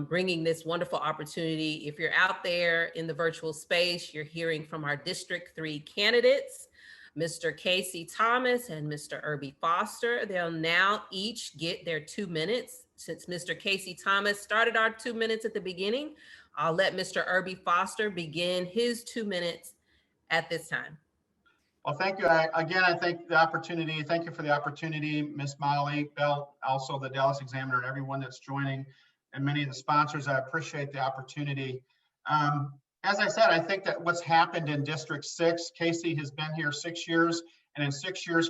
bringing this wonderful opportunity. If you're out there in the virtual space, you're hearing from our District 3 candidates, Mr. Casey Thomas and Mr. Irby Foster. They'll now each get their 2 minutes. Since Mr. Casey Thomas started our 2 minutes at the beginning, I'll let Mr. Irby Foster begin his 2 minutes at this time.
Well, thank you. I thank the opportunity. Thank you for the opportunity, Ms. Molly Belt, also the Dallas Examiner, and everyone that's joining, and many of the sponsors. I appreciate the opportunity. As I said, I think that what's happened in District 6, Casey has been here 6 years, and in 6 years,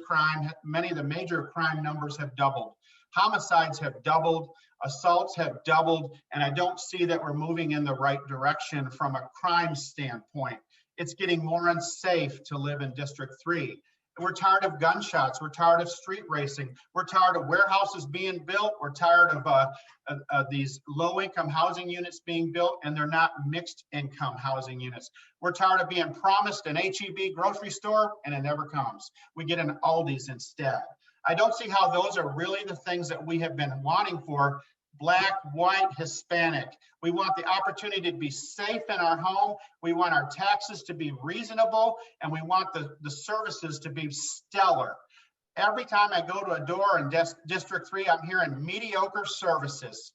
many of the major crime numbers have doubled. Homicides have doubled, assaults have doubled, and I don't see that we're moving in the right direction from a crime standpoint. It's getting more unsafe to live in District 3. We're tired of gunshots. We're tired of street racing. We're tired of warehouses being built. We're tired of these low-income housing units being built, and they're not mixed-income housing units. We're tired of being promised an H-E-B grocery store, and it never comes. We get an Aldi's instead. I don't see how those are really the things that we have been wanting for Black, white, Hispanic. We want the opportunity to be safe in our home. We want our taxes to be reasonable, and we want the services to be stellar. Every time I go to a door in District 3, I'm hearing mediocre services.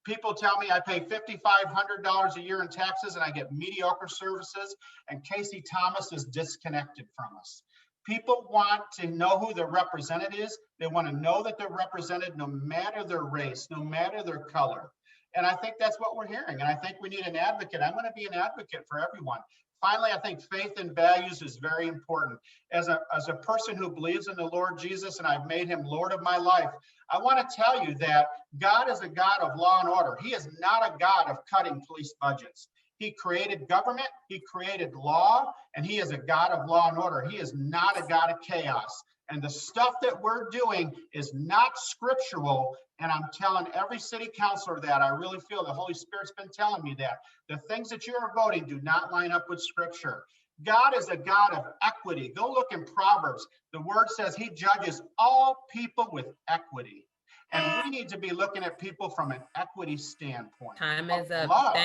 People tell me I pay $5,500 a year in taxes and I get mediocre services, and Casey Thomas is disconnected from us. People want to know who their representative is. They want to know that they're represented no matter their race, no matter their color. And I think that's what we're hearing. And I think we need an advocate. I'm going to be an advocate for everyone. Finally, I think faith and values is very important. As a person who believes in the Lord Jesus and I've made him Lord of my life, I want to tell you that God is a God of law and order. He is not a God of cutting police budgets. He created government, he created law, and he is a God of law and order. He is not a God of chaos. And the stuff that we're doing is not scriptural. And I'm telling every city councilor that. I really feel the Holy Spirit's been telling me that. The things that you are voting do not line up with scripture. God is a God of equity. Go look in Proverbs. The word says he judges all people with equity. And we need to be looking at people from an equity standpoint.
Time is up.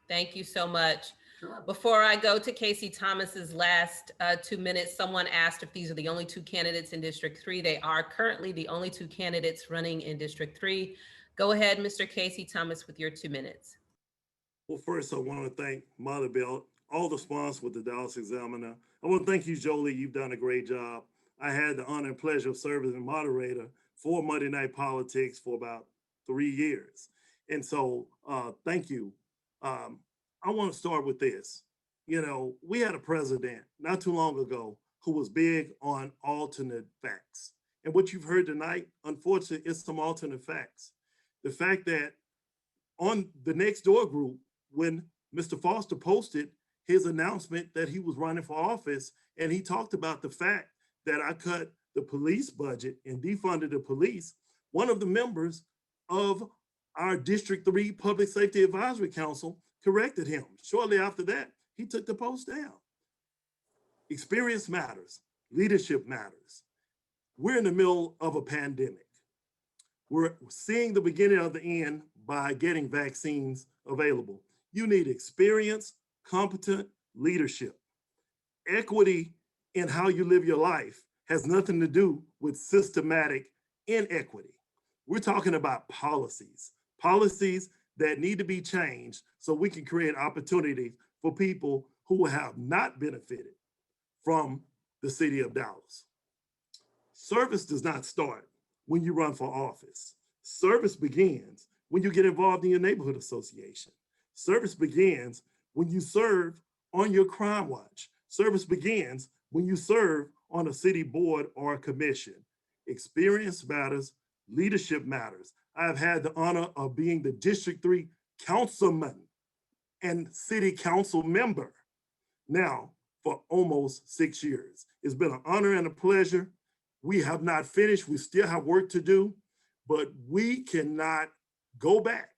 Thank you so much. Sure. Before I go to Casey Thomas's last 2 minutes, someone asked if these are the only two candidates in District 3. They are currently the only two candidates running in District 3. Go ahead, Mr. Casey Thomas, with your 2 minutes.
Well, first, I want to thank Molly Belt, all the sponsors with the Dallas Examiner. I want to thank you, Jolie. You've done a great job. I had the honor and pleasure of serving as moderator for Monday Night Politics for about 3 years. And so thank you. I want to start with this. You know, we had a president not too long ago who was big on alternate facts. And what you've heard tonight, unfortunately, is some alternate facts. The fact that on the Next Door group, when Mr. Foster posted his announcement that he was running for office, and he talked about the fact that I cut the police budget and defunded the police, one of the members of our District 3 Public Safety Advisory Council corrected him. Shortly after that, he took the post down. Experience matters. Leadership matters. We're in the middle of a pandemic. We're seeing the beginning of the end by getting vaccines available. You need experience, competent leadership. Equity in how you live your life has nothing to do with systematic inequity. We're talking about policies that need to be changed so we can create opportunities for people who have not benefited from the city of Dallas. Service does not start when you run for office. Service begins when you get involved in your neighborhood association. Service begins when you serve on your crime watch. Service begins when you serve on a city board or a commission. Experience matters, leadership matters. I've had the honor of being the District 3 councilman and city council member. Now, for almost 6 years. It's been an honor and a pleasure. We have not finished. We still have work to do, but we cannot go back.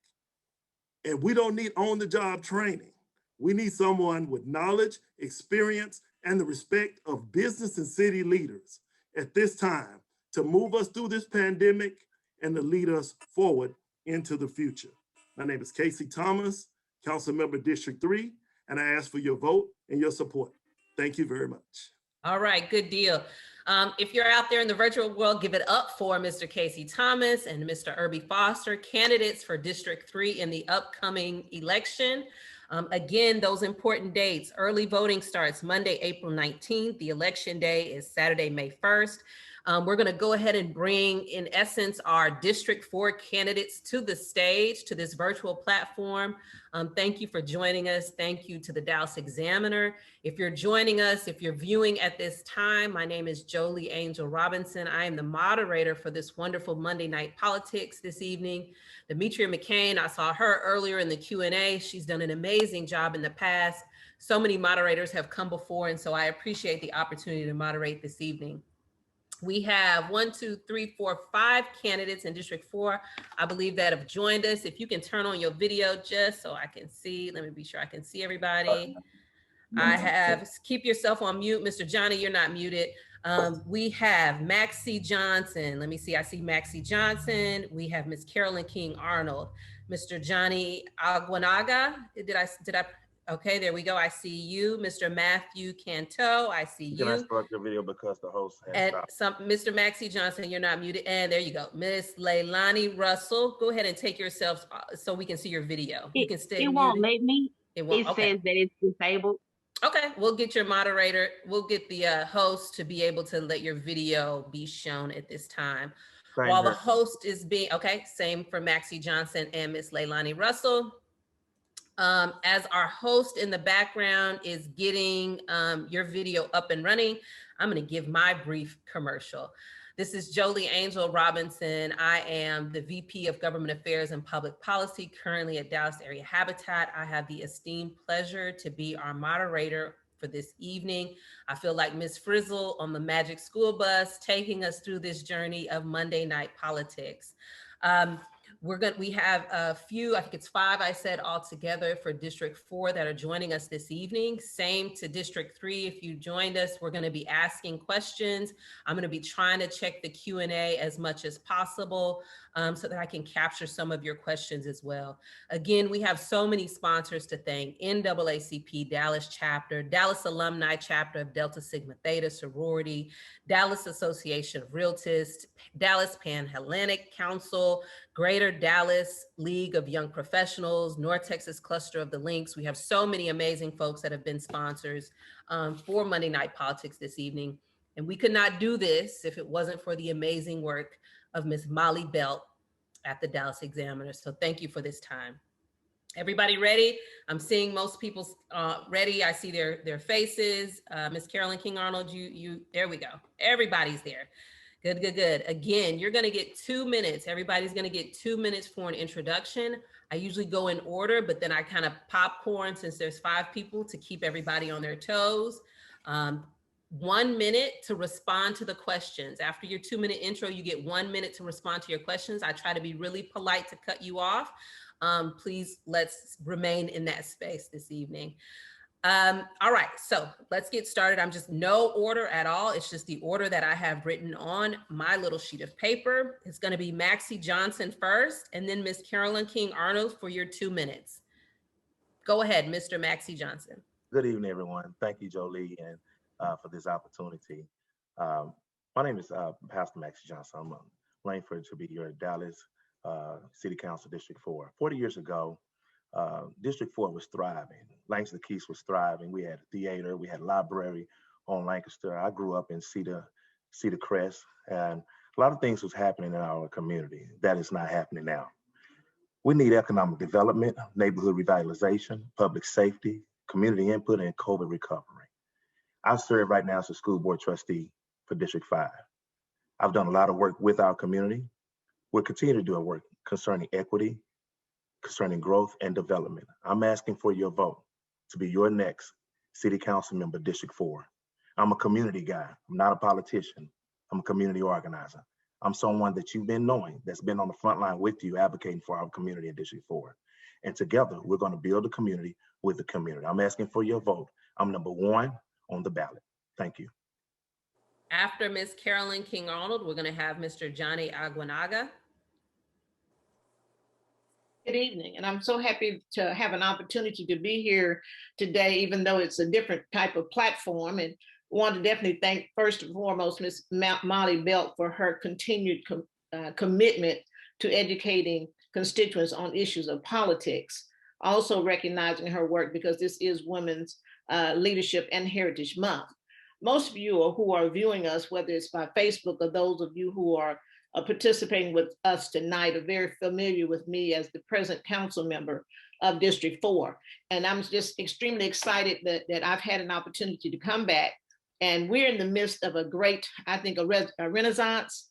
And we don't need on-the-job training. We need someone with knowledge, experience, and the respect of business and city leaders at this time to move us through this pandemic and to lead us forward into the future. My name is Casey Thomas, Council Member District 3, and I ask for your vote and your support. Thank you very much.
All right, good deal. If you're out there in the virtual world, give it up for Mr. Casey Thomas and Mr. Irby Foster, candidates for District 3 in the upcoming election. Again, those important dates: early voting starts Monday, April 19th. The election day is Saturday, May 1st. We're going to go ahead and bring, in essence, our District 4 candidates to the stage, to this virtual platform. Thank you for joining us. Thank you to the Dallas Examiner. If you're joining us, if you're viewing at this time, my name is Jolie Robinson. I am the moderator for this wonderful Monday Night Politics this evening. Demetria McCain, I saw her earlier in the Q&A. She's done an amazing job in the past. So many moderators have come before, and so I appreciate the opportunity to moderate this evening. We have 5 candidates in District 4, I believe, that have joined us. If you can turn on your video just so I can see, let me be sure I can see everybody. I have, keep yourself on mute. Mr. Johnny, you're not muted. We have Maxie Johnson. Let me see, I see Maxie Johnson. We have Miss Carolyn King Arnold. Mr. Johnny Aguanaga, did I, okay, there we go. I see you. Mr. Matthew Canto, I see you.
Can I start your video because the host has
and Mr. Maxie Johnson, you're not muted. And there you go. Miss Leilani Russell, go ahead and take yourself so we can see your video. You can stay muted.
Won't let me.
It won't.
It says that it's disabled.
Okay, we'll get your moderator, we'll get the host to be able to let your video be shown at this time. While the host is being, okay, same for Maxie Johnson and Miss Leilani Russell. As our host in the background is getting your video up and running, I'm going to give my brief commercial. This is Jolie Robinson. I am the VP of Government Affairs and Public Policy currently at Dallas Area Habitat. I have the esteemed pleasure to be our moderator for this evening. I feel like Miss Frizzle on the Magic School Bus taking us through this journey of Monday Night Politics. We have a few, I think it's 5, I said, all together for District 4 that are joining us this evening. Same to District 3. If you joined us, we're going to be asking questions. I'm going to be trying to check the Q&A as much as possible so that I can capture some of your questions as well. Again, we have so many sponsors to thank: NAACP Dallas Chapter, Dallas Alumni Chapter of Delta Sigma Theta Sorority, Dallas Association of Realtists, Dallas Pan-Hellenic Council, Greater Dallas League of Young Professionals, North Texas Cluster of the Links. We have so many amazing folks that have been sponsors for Monday Night Politics this evening. And we could not do this if it wasn't for the amazing work of Miss Molly Belt at the Dallas Examiner. So thank you for this time. Everybody ready? I'm seeing most people ready. I see their faces. Miss Carolyn King Arnold, there we go. Everybody's there. Good, good, good. Again, you're going to get 2 minutes. Everybody's going to get 2 minutes for an introduction. I usually go in order, but then I kind of popcorn since there's 5 people to keep everybody on their toes. 1 minute to respond to the questions. After your 2-minute intro, you get 1 minute to respond to your questions. I try to be really polite to cut you off. Please, let's remain in that space this evening. All right, so let's get started. I'm just no order at all. It's just the order that I have written on my little sheet of paper. It's going to be Maxie Johnson first, and then Miss Carolyn King Arnold for your 2 minutes. Go ahead, Mr. Maxie Johnson.
Good evening, everyone. Thank you, Jolie, and for this opportunity. My name is Pastor Maxie Johnson. I'm running to be your Dallas City Council District 4. 40 years ago, District 4 was thriving. Lancaster Keys was thriving. We had a theater, we had a library on Lancaster. I grew up in Cedar Crest, and a lot of things was happening in our community that is not happening now. We need economic development, neighborhood revitalization, public safety, community input, and COVID recovery. I serve right now as a school board trustee for District 5. I've done a lot of work with our community. We'll continue to do our work concerning equity, concerning growth and development. I'm asking for your vote to be your next City Council Member, District 4. I'm a community guy. I'm not a politician. I'm a community organizer. I'm someone that you've been knowing that's been on the front line with you advocating for our community in District 4. And together, we're going to build a community with the community. I'm asking for your vote. I'm number 1 on the ballot. Thank you.
After Ms. Carolyn King Arnold, we're going to have Mr. Johnny Aguinaga.
Good evening, and I'm so happy to have an opportunity to be here today, even though it's a different type of platform. And want to definitely thank, first and foremost, Ms. Molly Belt for her continued commitment to educating constituents on issues of politics. Also recognizing her work because this is Women's Leadership and Heritage Month. Most of you who are viewing us, whether it's by Facebook or those of you who are participating with us tonight, are very familiar with me as the present council member of District 4. And I'm just extremely excited that I've had an opportunity to come back. And we're in the midst of a great, I think, a renaissance.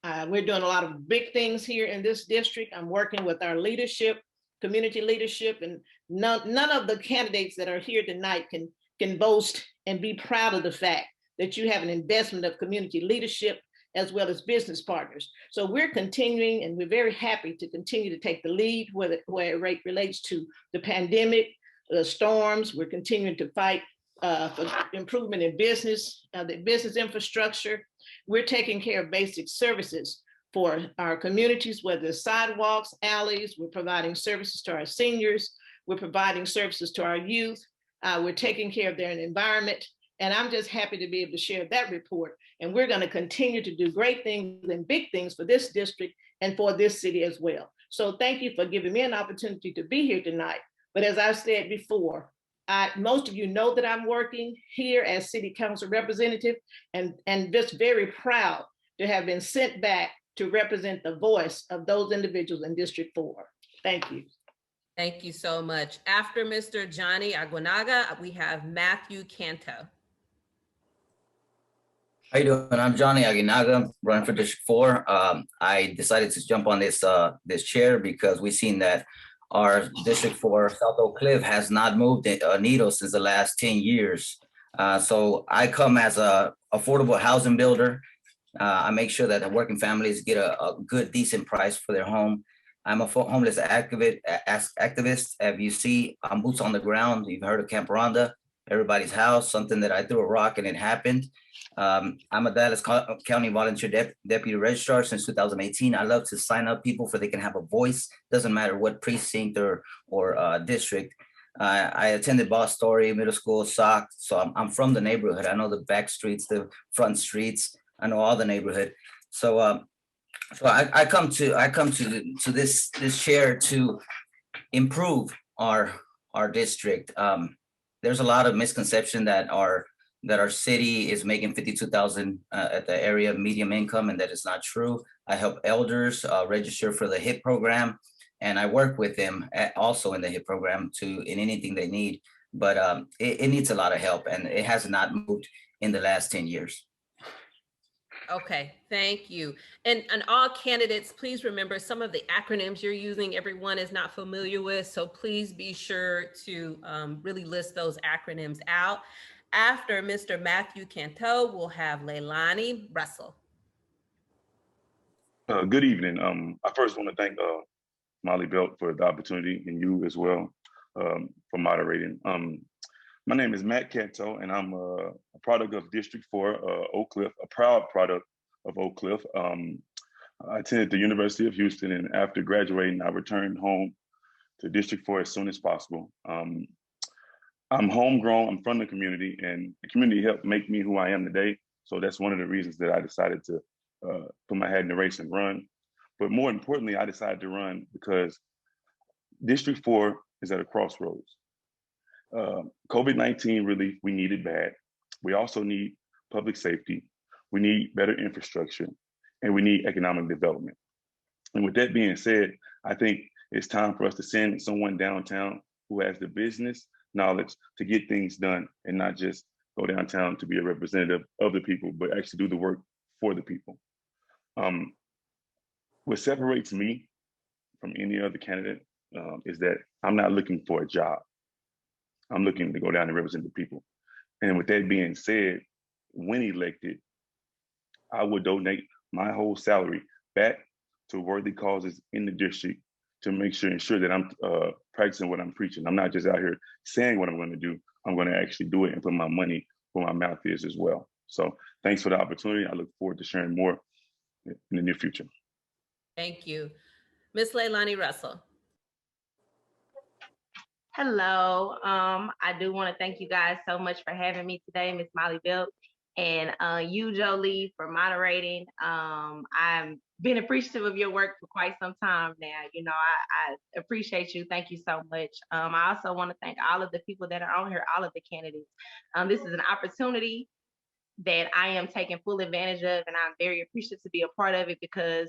We're doing a lot of big things here in this district. I'm working with our leadership, community leadership, and none of the candidates that are here tonight can boast and be proud of the fact that you have an investment of community leadership as well as business partners. So we're continuing, and we're very happy to continue to take the lead where it relates to the pandemic, the storms. We're continuing to fight for improvement in business, the business infrastructure. We're taking care of basic services for our communities, whether it's sidewalks, alleys. We're providing services to our seniors. We're providing services to our youth. We're taking care of their environment. And I'm just happy to be able to share that report. And we're going to continue to do great things and big things for this district and for this city as well. So thank you for giving me an opportunity to be here tonight. But as I've said before, most of you know that I'm working here as City Council representative and just very proud to have been sent back to represent the voice of those individuals in District 4. Thank you.
Thank you so much. After Mr. Johnny Aguinaga, we have Matthew Canto.
How you doing? I'm Johnny Aguinaga, running for District 4. I decided to jump on this chair because we've seen that our District 4 South Oak Cliff has not moved a needle since the last 10 years. So I come as a affordable housing builder. I make sure that the working families get a good, decent price for their home. I'm a homeless activist. As you see, I'm boots on the ground. You've heard of Camp Rhonda, everybody's house, something that I threw a rock and it happened. I'm a Dallas County Volunteer Deputy Registrar since 2018. I love to sign up people so they can have a voice. Doesn't matter what precinct or district. I attended Boss Story Middle School, SOC, so I'm from the neighborhood. I know the back streets, the front streets. I know all the neighborhood. So I come to this chair to improve our district. There's a lot of misconception that our city is making $52,000 at the area of medium income, and that is not true. I help elders register for the HIP program, and I work with them also in the HIP program in anything they need. But it needs a lot of help, and it has not moved in the last 10 years.
Okay, thank you. And all candidates, please remember some of the acronyms you're using, everyone is not familiar with, so please be sure to really list those acronyms out. After Mr. Matthew Canto, we'll have Leilani Russell.
Good evening. I first want to thank Molly Belt for the opportunity, and you as well for moderating. My name is Matt Canto, and I'm a product of District 4, Oak Cliff, a proud product of Oak Cliff. I attended the University of Houston, and after graduating, I returned home to District 4 as soon as possible. I'm homegrown, I'm from the community, and the community helped make me who I am today. So that's one of the reasons that I decided to put my head in the race and run. But more importantly, I decided to run because District 4 is at a crossroads. COVID-19 relief, we need it bad. We also need public safety. We need better infrastructure, and we need economic development. And with that being said, I think it's time for us to send someone downtown who has the business knowledge to get things done and not just go downtown to be a representative of the people, but actually do the work for the people. What separates me from any other candidate is that I'm not looking for a job. I'm looking to go down and represent the people. And with that being said, when elected, I would donate my whole salary back to worthy causes in the district to ensure that I'm practicing what I'm preaching. I'm not just out here saying what I'm going to do. I'm going to actually do it and put my money where my mouth is as well. So thanks for the opportunity. I look forward to sharing more in the near future.
Thank you. Ms. Leilani Russell.
Hello. I do want to thank you guys so much for having me today, Ms. Molly Belt, and you, Jolie, for moderating. I've been appreciative of your work for quite some time now. You know, I appreciate you. Thank you so much. I also want to thank all of the people that are on here, all of the candidates. This is an opportunity that I am taking full advantage of, and I'm very appreciative to be a part of it because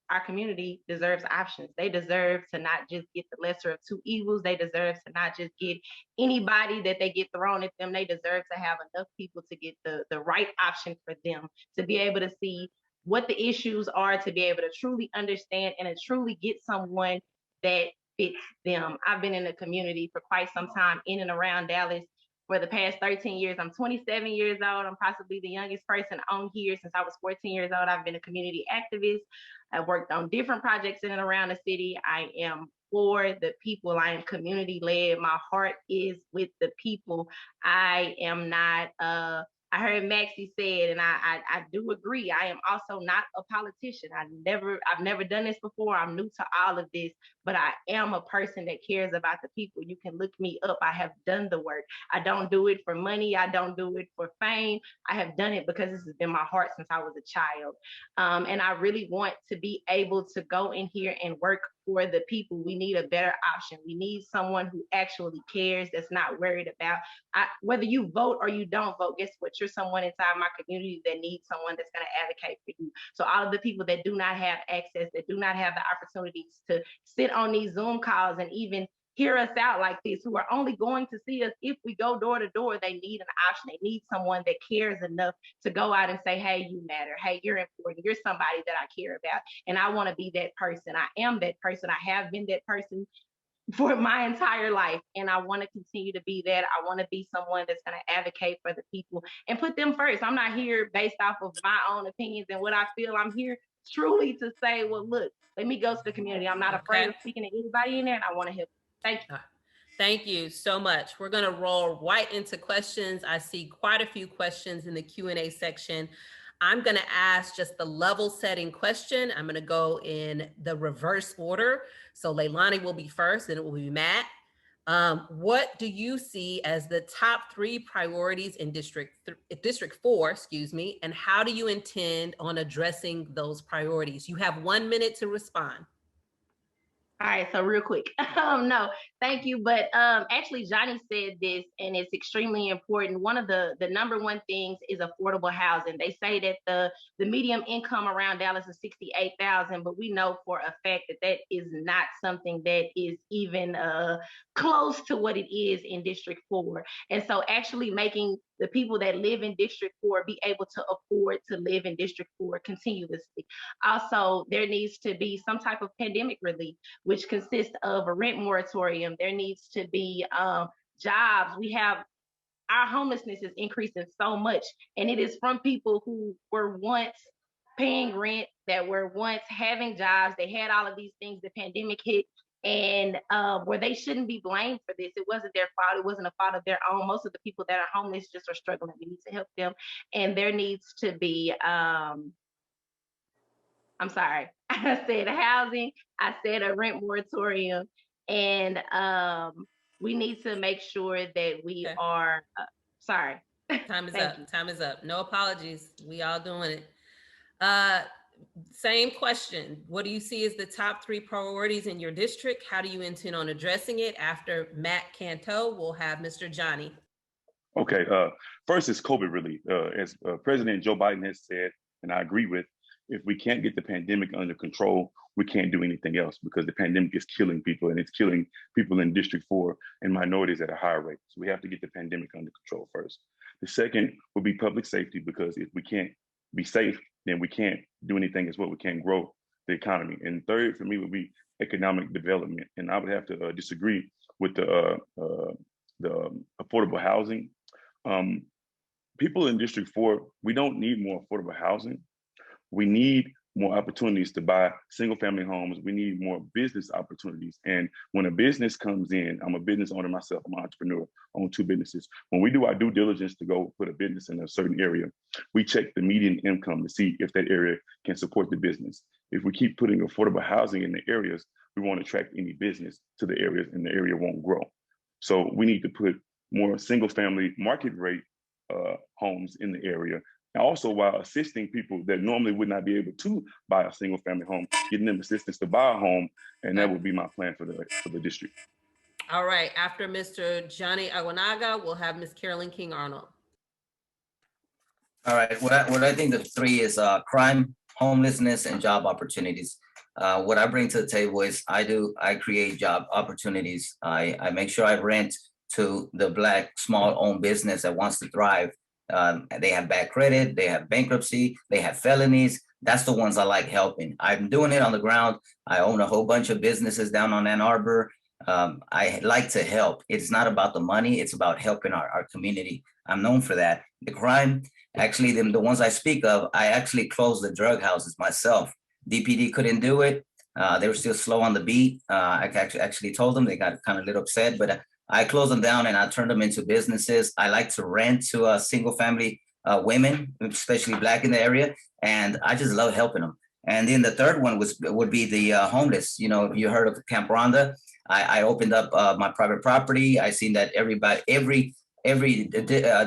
our community deserves options. They deserve to not just get the lesser of two evils. They deserve to not just get anybody that they get thrown at them. They deserve to have enough people to get the right option for them, to be able to see what the issues are, to be able to truly understand and to truly get someone that fits them. I've been in the community for quite some time in and around Dallas for the past 13 years. I'm 27 years old. I'm possibly the youngest person on here since I was 14 years old. I've been a community activist. I've worked on different projects in and around the city. I am for the people. I am community led. My heart is with the people. I am not, I heard Maxie said, and I do agree. I am also not a politician. I've never done this before. I'm new to all of this, but I am a person that cares about the people. You can look me up. I have done the work. I don't do it for money. I don't do it for fame. I have done it because this has been my heart since I was a child. And I really want to be able to go in here and work for the people. We need a better option. We need someone who actually cares, that's not worried about whether you vote or you don't vote. Guess what? You're someone inside my community that needs someone that's going to advocate for you. So all of the people that do not have access, that do not have the opportunities to sit on these Zoom calls and even hear us out like this, who are only going to see us if we go door to door, they need an option. They need someone that cares enough to go out and say, hey, you matter. Hey, you're important. You're somebody that I care about. And I want to be that person. I am that person. I have been that person for my entire life. And I want to continue to be that. I want to be someone that's going to advocate for the people and put them first. I'm not here based off of my own opinions and what I feel. I'm here truly to say, well, look, let me go to the community. I'm not afraid of speaking to anybody in there, and I want to help. Thank you.
Thank you so much. We're going to roll right into questions. I see quite a few questions in the Q&A section. I'm going to ask just the level setting question. I'm going to go in the reverse order. So Leilani will be first, and it will be Matt. What do you see as the top 3 priorities in District 4, and how do you intend on addressing those priorities? You have 1 minute to respond.
All right, so real quick. No, thank you. But actually, Johnny said this, and it's extremely important. One of the number one things is affordable housing. They say that the median income around Dallas is $68,000, but we know for a fact that that is not something that is even close to what it is in District 4. And so actually making the people that live in District 4 be able to afford to live in District 4 continuously. Also, there needs to be some type of pandemic relief, which consists of a rent moratorium. There needs to be jobs. Our homelessness is increasing so much, and it is from people who were once paying rent, that were once having jobs. They had all of these things. The pandemic hit, and where they shouldn't be blamed for this. It wasn't their fault. It wasn't a fault of their own. Most of the people that are homeless just are struggling. We need to help them. And there needs to be, I'm sorry, I said housing, I said a rent moratorium, and we need to make sure that we are, sorry.
Time is up. Time is up. No apologies. We all doing it. Same question. What do you see as the top 3 priorities in your district? How do you intend on addressing it? After Matt Canto, we'll have Mr. Johnny.
Okay. First is COVID relief. As President Joe Biden has said, and I agree with, if we can't get the pandemic under control, we can't do anything else, because the pandemic is killing people, and it's killing people in District 4 and minorities at a higher rate. So we have to get the pandemic under control first. The second will be public safety, because if we can't be safe, then we can't do anything as well. We can't grow the economy. And third for me would be economic development. And I would have to disagree with the the affordable housing. People in District 4, we don't need more affordable housing. We need more opportunities to buy single family homes. We need more business opportunities. And when a business comes in, I'm a business owner myself, I'm an entrepreneur, own 2 businesses. When we do our due diligence to go put a business in a certain area, we check the median income to see if that area can support the business. If we keep putting affordable housing in the areas, we won't attract any business to the areas and the area won't grow. So we need to put more single family market rate homes in the area. And also while assisting people that normally would not be able to buy a single family home, getting them assistance to buy a home. And that would be my plan for the district.
All right, after Mr. Johnny Aguinaga, we'll have Ms. Carolyn King Arnold.
All right, what I think the 3 is crime, homelessness, and job opportunities. What I bring to the table is I create job opportunities. I make sure I rent to the Black small-owned business that wants to thrive. They have bad credit, they have bankruptcy, they have felonies. That's the ones I like helping. I'm doing it on the ground. I own a whole bunch of businesses down on Ann Arbor. I like to help. It's not about the money, it's about helping our community. I'm known for that. The crime, actually, the ones I speak of, I actually closed the drug houses myself. DPD couldn't do it. They were still slow on the beat. I actually told them, they got kind of a little upset, but I closed them down and I turned them into businesses. I like to rent to single family women, especially Black in the area. And I just love helping them. And then the third one would be the homeless. You know, if you heard of Camp Rhonda, I opened up my private property. I seen that every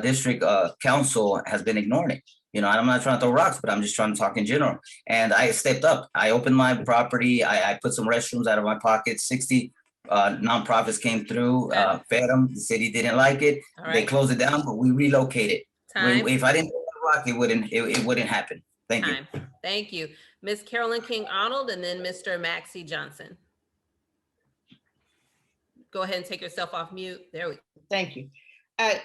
district council has been ignoring it. You know, I'm not trying to throw rocks, but I'm just trying to talk in general. And I stepped up. I opened my property. I put some restrooms out of my pocket. 60 nonprofits came through, fed them. The city didn't like it. Right. They closed it down, but we relocated. If I didn't throw the rock, it wouldn't happen. Thank you.
Thank you. Ms. Carolyn King Arnold, and then Mr. Maxie Johnson. Go ahead and take yourself off mute. There we go.
Thank you. I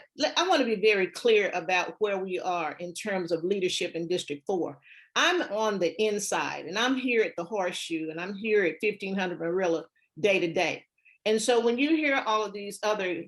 want to be very clear about where we are in terms of leadership in District 4. I'm on the inside, and I'm here at the Horseshoe, and I'm here at 1500 Marilla day to day. And so when you hear all of these other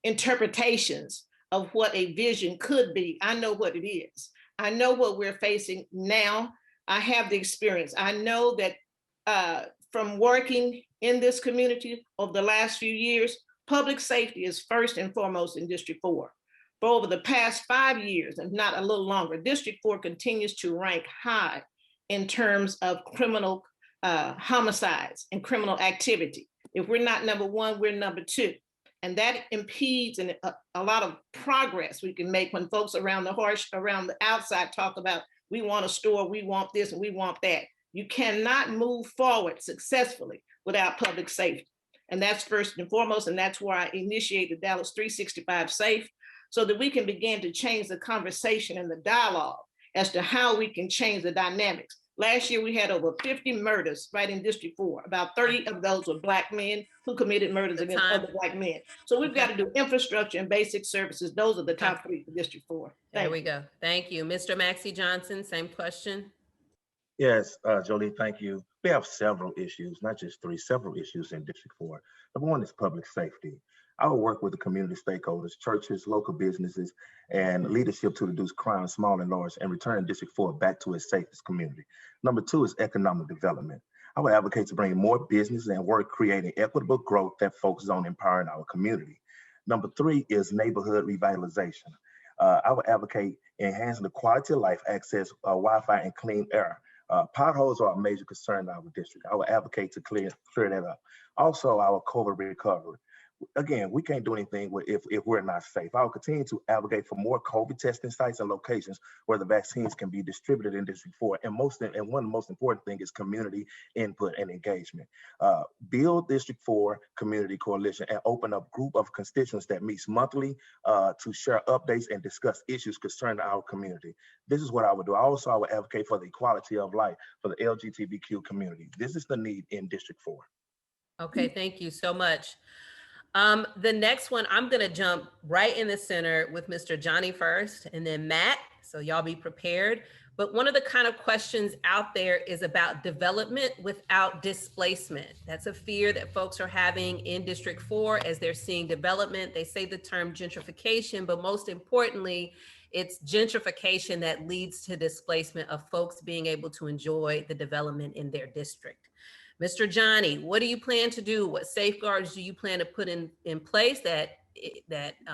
interpretations of what a vision could be, I know what it is. I know what we're facing now. I have the experience. I know that from working in this community over the last few years, public safety is first and foremost in District 4. For over the past 5 years, and not a little longer, District 4 continues to rank high in terms of criminal homicides and criminal activity. If we're not number 1, we're number 2. And that impedes a lot of progress we can make when folks around the outside talk about, we want a store, we want this, and we want that. You cannot move forward successfully without public safety. And that's first and foremost, and that's why I initiated Dallas 365 Safe, so that we can begin to change the conversation and the dialogue as to how we can change the dynamics. Last year, we had over 50 murders right in District 4. About 30 of those were Black men who committed murders against other Black men. So we've got to do infrastructure and basic services. Those are the top 3 for District 4.
There we go. Thank you. Mr. Maxie Johnson, same question.
Yes, Jolie, thank you. We have several issues, not just 3, several issues in District 4. Number 1 is public safety. I will work with the community stakeholders, churches, local businesses, and leadership to reduce crime, small and large, and return District 4 back to its safest community. Number 2 is economic development. I will advocate to bring more business and work creating equitable growth that focuses on empowering our community. Number 3 is neighborhood revitalization. I will advocate enhancing the quality of life, access, Wi-Fi, and clean air. Potholes are a major concern in our district. I will advocate to clear that up. Also, our COVID recovery. Again, we can't do anything if we're not safe. I'll continue to advocate for more COVID testing sites and locations where the vaccines can be distributed in District 4. And one of the most important things is community input and engagement. Build District 4 Community Coalition and open up group of constituents that meets monthly to share updates and discuss issues concerning our community. This is what I would do. I will advocate for the equality of life for the LGBTQ community. This is the need in District 4.
Okay, thank you so much. The next one, I'm going to jump right in the center with Mr. Johnny first, and then Matt. So y'all be prepared. But one of the kind of questions out there is about development without displacement. That's a fear that folks are having in District 4 as they're seeing development. They say the term gentrification, but most importantly, it's gentrification that leads to displacement of folks being able to enjoy the development in their district. Mr. Johnny, what do you plan to do? What safeguards do you plan to put in place that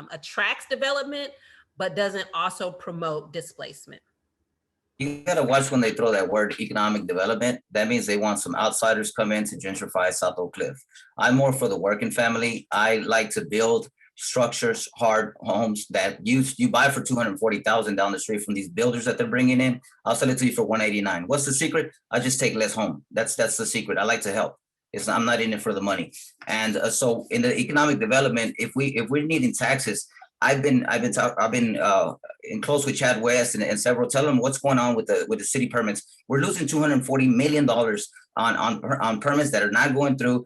attracts development, but doesn't also promote displacement?
You gotta watch when they throw that word economic development. That means they want some outsiders come in to gentrify South Oak Cliff. I'm more for the working family. I like to build structures, hard homes that you buy for $240,000 down the street from these builders that they're bringing in. I'll sell it to you for $189. What's the secret? I just take less home. That's the secret. I like to help. I'm not in it for the money. And so in the economic development, if we're needing taxes, I've been in close with Chad West and several. Tell them what's going on with the city permits. We're losing $240 million on permits that are not going through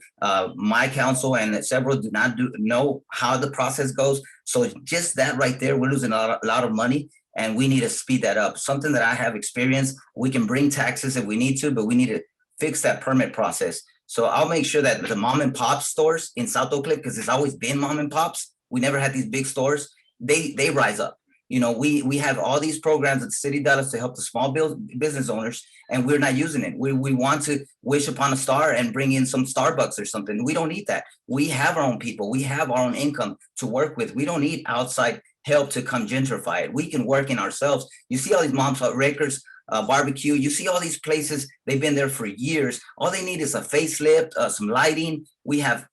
my council, and several do not know how the process goes. So just that right there, we're losing a lot of money, and we need to speed that up. Something that I have experienced. We can bring taxes if we need to, but we need to fix that permit process. So I'll make sure that the mom and pop stores in South Oak Cliff, because it's always been mom and pops. We never had these big stores. They rise up. You know, we have all these programs at the City of Dallas to help the small business owners, and we're not using it. We want to wish upon a star and bring in some Starbucks or something. We don't need that. We have our own people. We have our own income to work with. We don't need outside help to come gentrify it. We can work in ourselves. You see all these moms at Rakers barbecue. You see all these places. They've been there for years. All they need is a facelift, some lighting. We have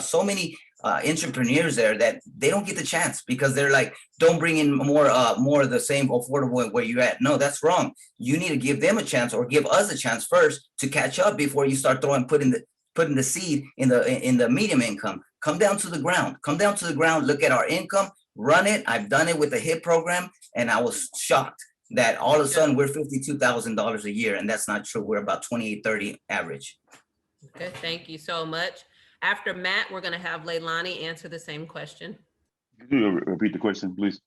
so many entrepreneurs there that they don't get the chance because they're like, don't bring in more of the same affordable where you're at. No, that's wrong. You need to give them a chance, or give us a chance first to catch up before you start putting the seed in the medium income. Come down to the ground, look at our income, run it. I've done it with the HIP program, and I was shocked that all of a sudden we're $52,000 a year, and that's not true. We're about 28-30 average.
Okay, thank you so much. After Matt, we're going to have Leilani answer the same question.
Could you repeat the question, please?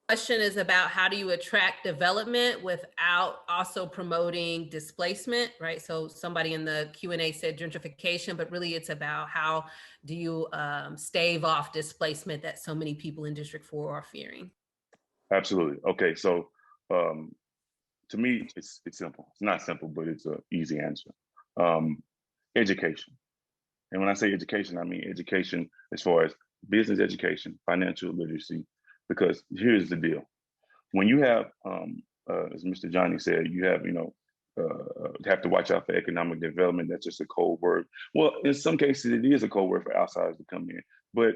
Question is about how do you attract development without also promoting displacement, right? So somebody in the Q&A said gentrification, but really it's about how do you stave off displacement that so many people in District 4 are fearing?
Absolutely. Okay, so to me, it's simple. It's not simple, but it's an easy answer. Education. And when I say education, I mean education as far as business education, financial literacy, because here's the deal. When you have, as Mr. Johnny said, you have, have to watch out for economic development. That's just a code word. Well, in some cases, it is a code word for outsiders to come in. But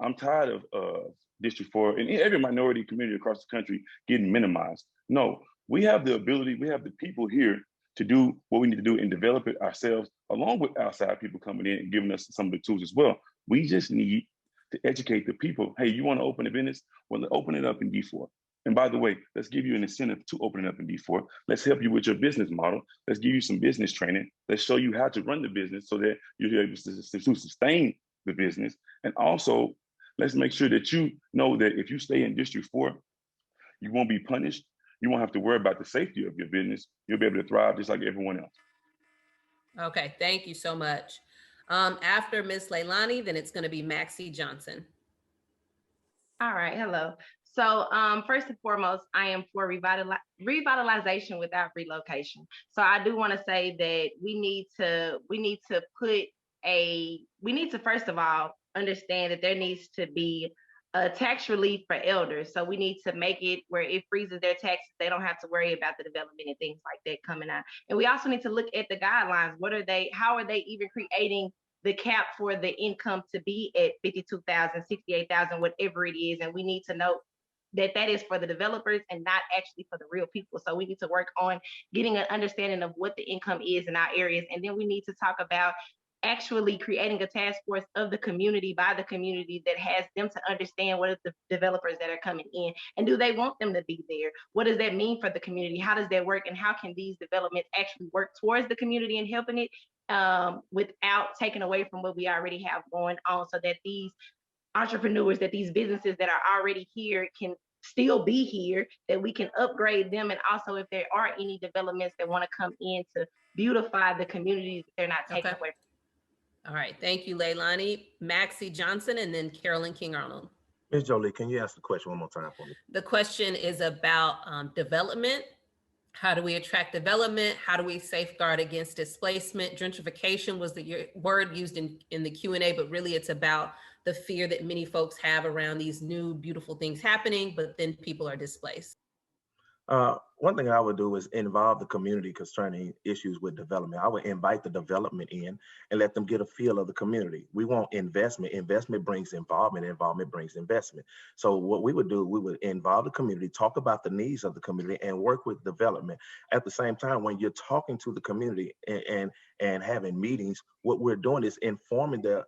I'm tired of District 4 and every minority community across the country getting minimized. No, we have the ability, we have the people here to do what we need to do and develop it ourselves, along with outside people coming in and giving us some of the tools as well. We just need to educate the people. Hey, you want to open a business? Well, open it up in D4. And by the way, let's give you an incentive to open it up in D4. Let's help you with your business model. Let's give you some business training. Let's show you how to run the business so that you're able to sustain the business. And also, let's make sure that you know that if you stay in District 4, you won't be punished. You won't have to worry about the safety of your business. You'll be able to thrive just like everyone else.
Okay, thank you so much. After Ms. Leilani, then it's going to be Maxie Johnson.
All right, hello. So first and foremost, I am for revitalization without relocation. So I do want to say that we need to first of all understand that there needs to be a tax relief for elders. So we need to make it where it freezes their taxes. They don't have to worry about the development and things like that coming out. And we also need to look at the guidelines. How are they even creating the cap for the income to be at 52,000, 68,000, whatever it is? And we need to know that is for the developers and not actually for the real people. So we need to work on getting an understanding of what the income is in our areas. And then we need to talk about actually creating a task force of the community, by the community, that has them to understand what are the developers that are coming in and do they want them to be there? What does that mean for the community? How does that work? And how can these developments actually work towards the community and helping it without taking away from what we already have going on, so that these entrepreneurs, that these businesses that are already here can still be here, that we can upgrade them. And also if there are any developments that want to come in to beautify the communities, they're not taken
Okay.
away.
All right. Thank you, Leilani. Maxie Johnson and then Carolyn King Arnold.
Ms. Jolie, can you ask the question one more time for me?
The question is about development. How do we attract development? How do we safeguard against displacement? Gentrification was the word used in the Q&A, but really it's about the fear that many folks have around these new beautiful things happening, but then people are displaced.
One thing I would do is involve the community concerning issues with development. I would invite the development in and let them get a feel of the community. We want investment. Investment brings involvement. Involvement brings investment. So what we would do, we would involve the community, talk about the needs of the community, and work with development. At the same time, when you're talking to the community and having meetings, what we're doing is informing the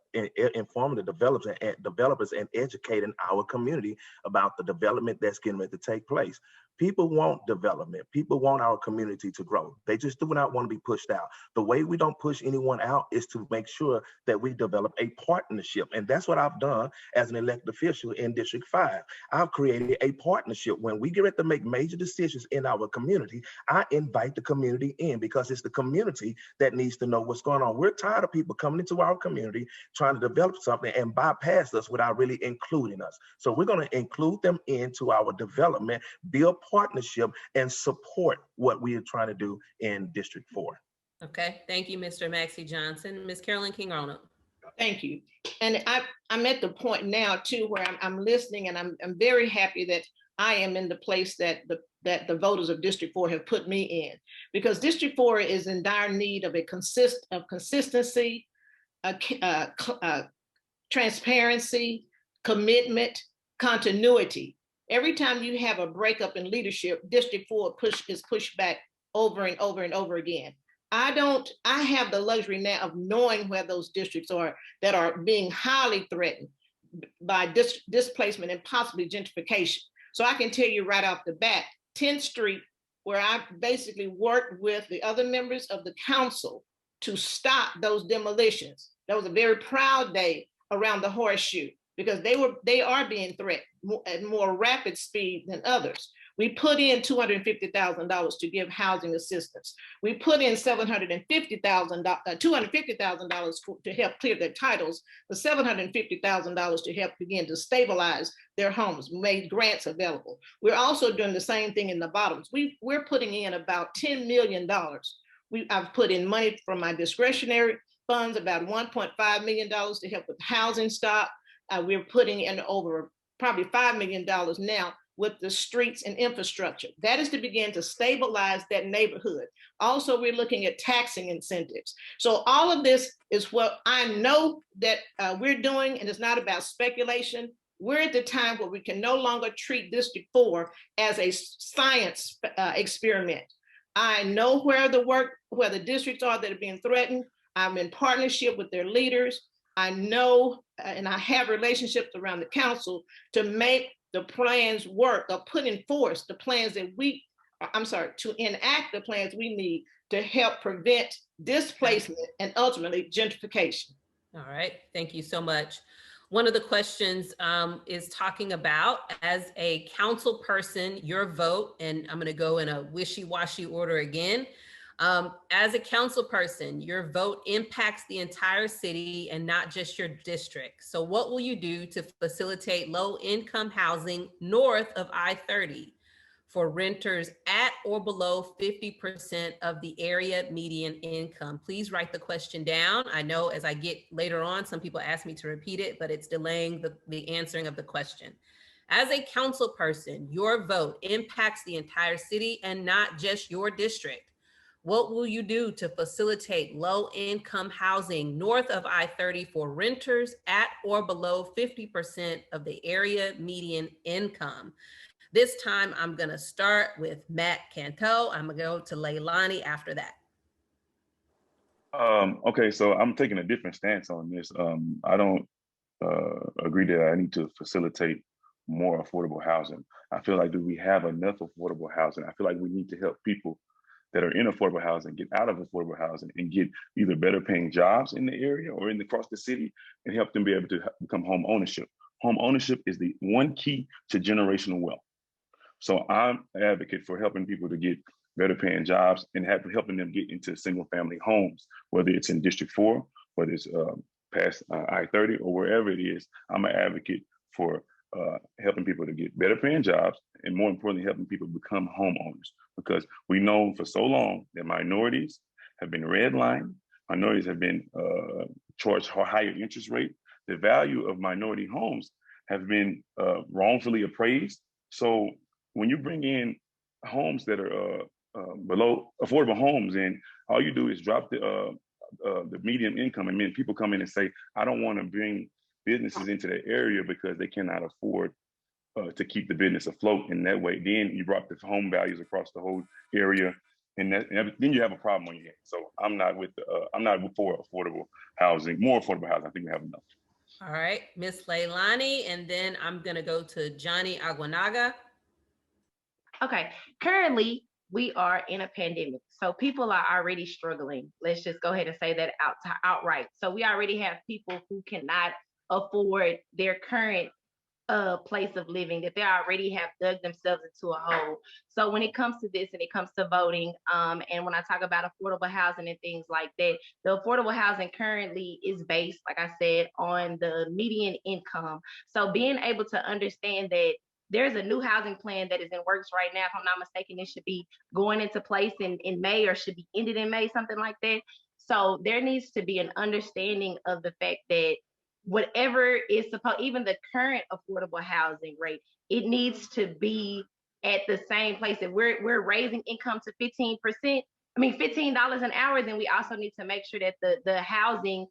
developers and educating our community about the development that's getting ready to take place. People want development. People want our community to grow. They just do not want to be pushed out. The way we don't push anyone out is to make sure that we develop a partnership. And that's what I've done as an elected official in District 5. I've created a partnership. When we get ready to make major decisions in our community, I invite the community in because it's the community that needs to know what's going on. We're tired of people coming into our community trying to develop something and bypass us without really including us. So we're going to include them into our development, build partnership, and support what we are trying to do in District 4.
Okay, thank you, Mr. Maxie Johnson. Ms. Carolyn King Arnold.
Thank you. And I'm at the point now too where I'm listening, and I'm very happy that I am in the place that the voters of District 4 have put me in, because District 4 is in dire need of consistency, transparency, commitment, continuity. Every time you have a breakup in leadership, District 4 is pushed back over and over and over again. I have the luxury now of knowing where those districts are that are being highly threatened by displacement and possibly gentrification. So I can tell you right off the bat, 10th Street, where I basically worked with the other members of the council to stop those demolitions. That was a very proud day around the horseshoe, because they are being threatened at more rapid speed than others. We put in $250,000 to give housing assistance. We put in $250,000 to help clear their titles, the $750,000 to help begin to stabilize their homes, made grants available. We're also doing the same thing in the bottoms. We're putting in about $10 million. I've put in money from my discretionary funds, about $1.5 million to help with housing stock. We're putting in over probably $5 million now with the streets and infrastructure. That is to begin to stabilize that neighborhood. Also, we're looking at taxing incentives. So all of this is what I know that we're doing, and it's not about speculation. We're at the time where we can no longer treat District 4 as a science experiment. I know where the districts are that are being threatened. I'm in partnership with their leaders. I know, and I have relationships around the council to make the plans work, or put in force the plans that to enact the plans we need to help prevent displacement and ultimately gentrification.
All right, thank you so much. One of the questions is talking about, as a council person, your vote, and I'm going to go in a wishy-washy order again. As a council person, your vote impacts the entire city and not just your district. So what will you do to facilitate low-income housing north of I-30 for renters at or below 50% of the area median income? Please write the question down. I know as I get later on, some people ask me to repeat it, but it's delaying the answering of the question. As a council person, your vote impacts the entire city and not just your district. What will you do to facilitate low-income housing north of I-30 for renters at or below 50% of the area median income? This time, I'm going to start with Matt Canto. I'm going to go to Leilani after that.
Okay, so I'm taking a different stance on this. I don't agree that I need to facilitate more affordable housing. I feel like, do we have enough affordable housing? I feel like we need to help people that are in affordable housing get out of affordable housing and get either better paying jobs in the area or across the city, and help them be able to become home ownership. Home ownership is the one key to generational wealth. So I'm an advocate for helping people to get better paying jobs and helping them get into single family homes, whether it's in District 4, whether it's past I-30 or wherever it is. I'm an advocate for helping people to get better paying jobs and, more importantly, helping people become homeowners, because we know for so long that minorities have been redlined, minorities have been charged a higher interest rate. The value of minority homes have been wrongfully appraised. So when you bring in homes that are below affordable homes, and all you do is drop the median income, and then people come in and say, I don't want to bring businesses into that area because they cannot afford to keep the business afloat in that way. Then you brought the home values across the whole area, and then you have a problem on your hands. So I'm not for affordable housing, more affordable housing. I think we have enough.
All right, Miss Leilani, and then I'm gonna go to Johnny Aguanaga.
Okay, currently we are in a pandemic, so people are already struggling. Let's just go ahead and say that outright. So we already have people who cannot afford their current place of living, that they already have dug themselves into a hole. So when it comes to this and it comes to voting, and when I talk about affordable housing and things like that, the affordable housing currently is based, like I said, on the median income. So being able to understand that there's a new housing plan that is in works right now. If I'm not mistaken, it should be going into place in May, or should be ended in May, something like that. So there needs to be an understanding of the fact that whatever is supposed, even the current affordable housing rate, it needs to be at the same place. If we're raising income to 15%, $15 an hour, then we also need to make sure that the housing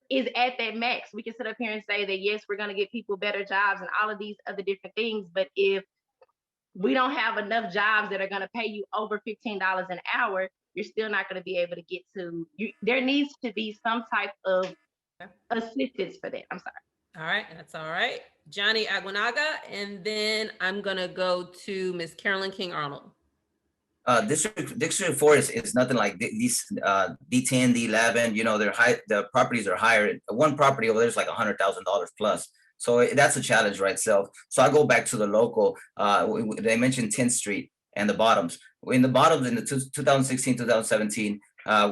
is at that max. We can sit up here and say that, yes, we're going to get people better jobs and all of these other different things. But if we don't have enough jobs that are going to pay you over $15 an hour, you're still not going to be able to get to you. There needs to be some type of assistance for that. I'm sorry.
All right, that's all right. Johnny Aguanaga, and then I'm going to go to Miss Carolyn King Arnold.
District 4 is nothing like these D10, D11. You know, they're high. The properties are higher. One property over there is like $100,000 plus. So that's a challenge right itself. So I go back to the local. They mentioned 10th Street and the bottoms. In the bottoms in the 2016, 2017,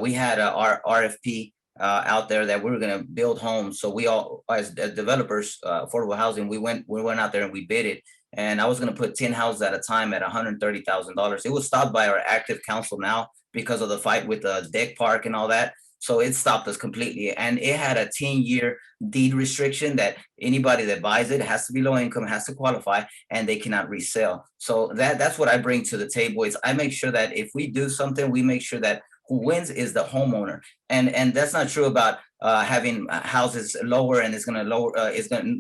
we had our RFP out there that we were going to build homes. So we all, as developers, affordable housing, we went out there and we bid it. And I was going to put 10 houses at a time at $130,000. It was stopped by our active council now because of the fight with the deck park and all that. So it stopped us completely. And it had a 10-year deed restriction that anybody that buys it has to be low income, has to qualify, and they cannot resell. So that's what I bring to the table. Is I make sure that if we do something, we make sure that who wins is the homeowner. And that's not true about having houses lower, and it's going to lower,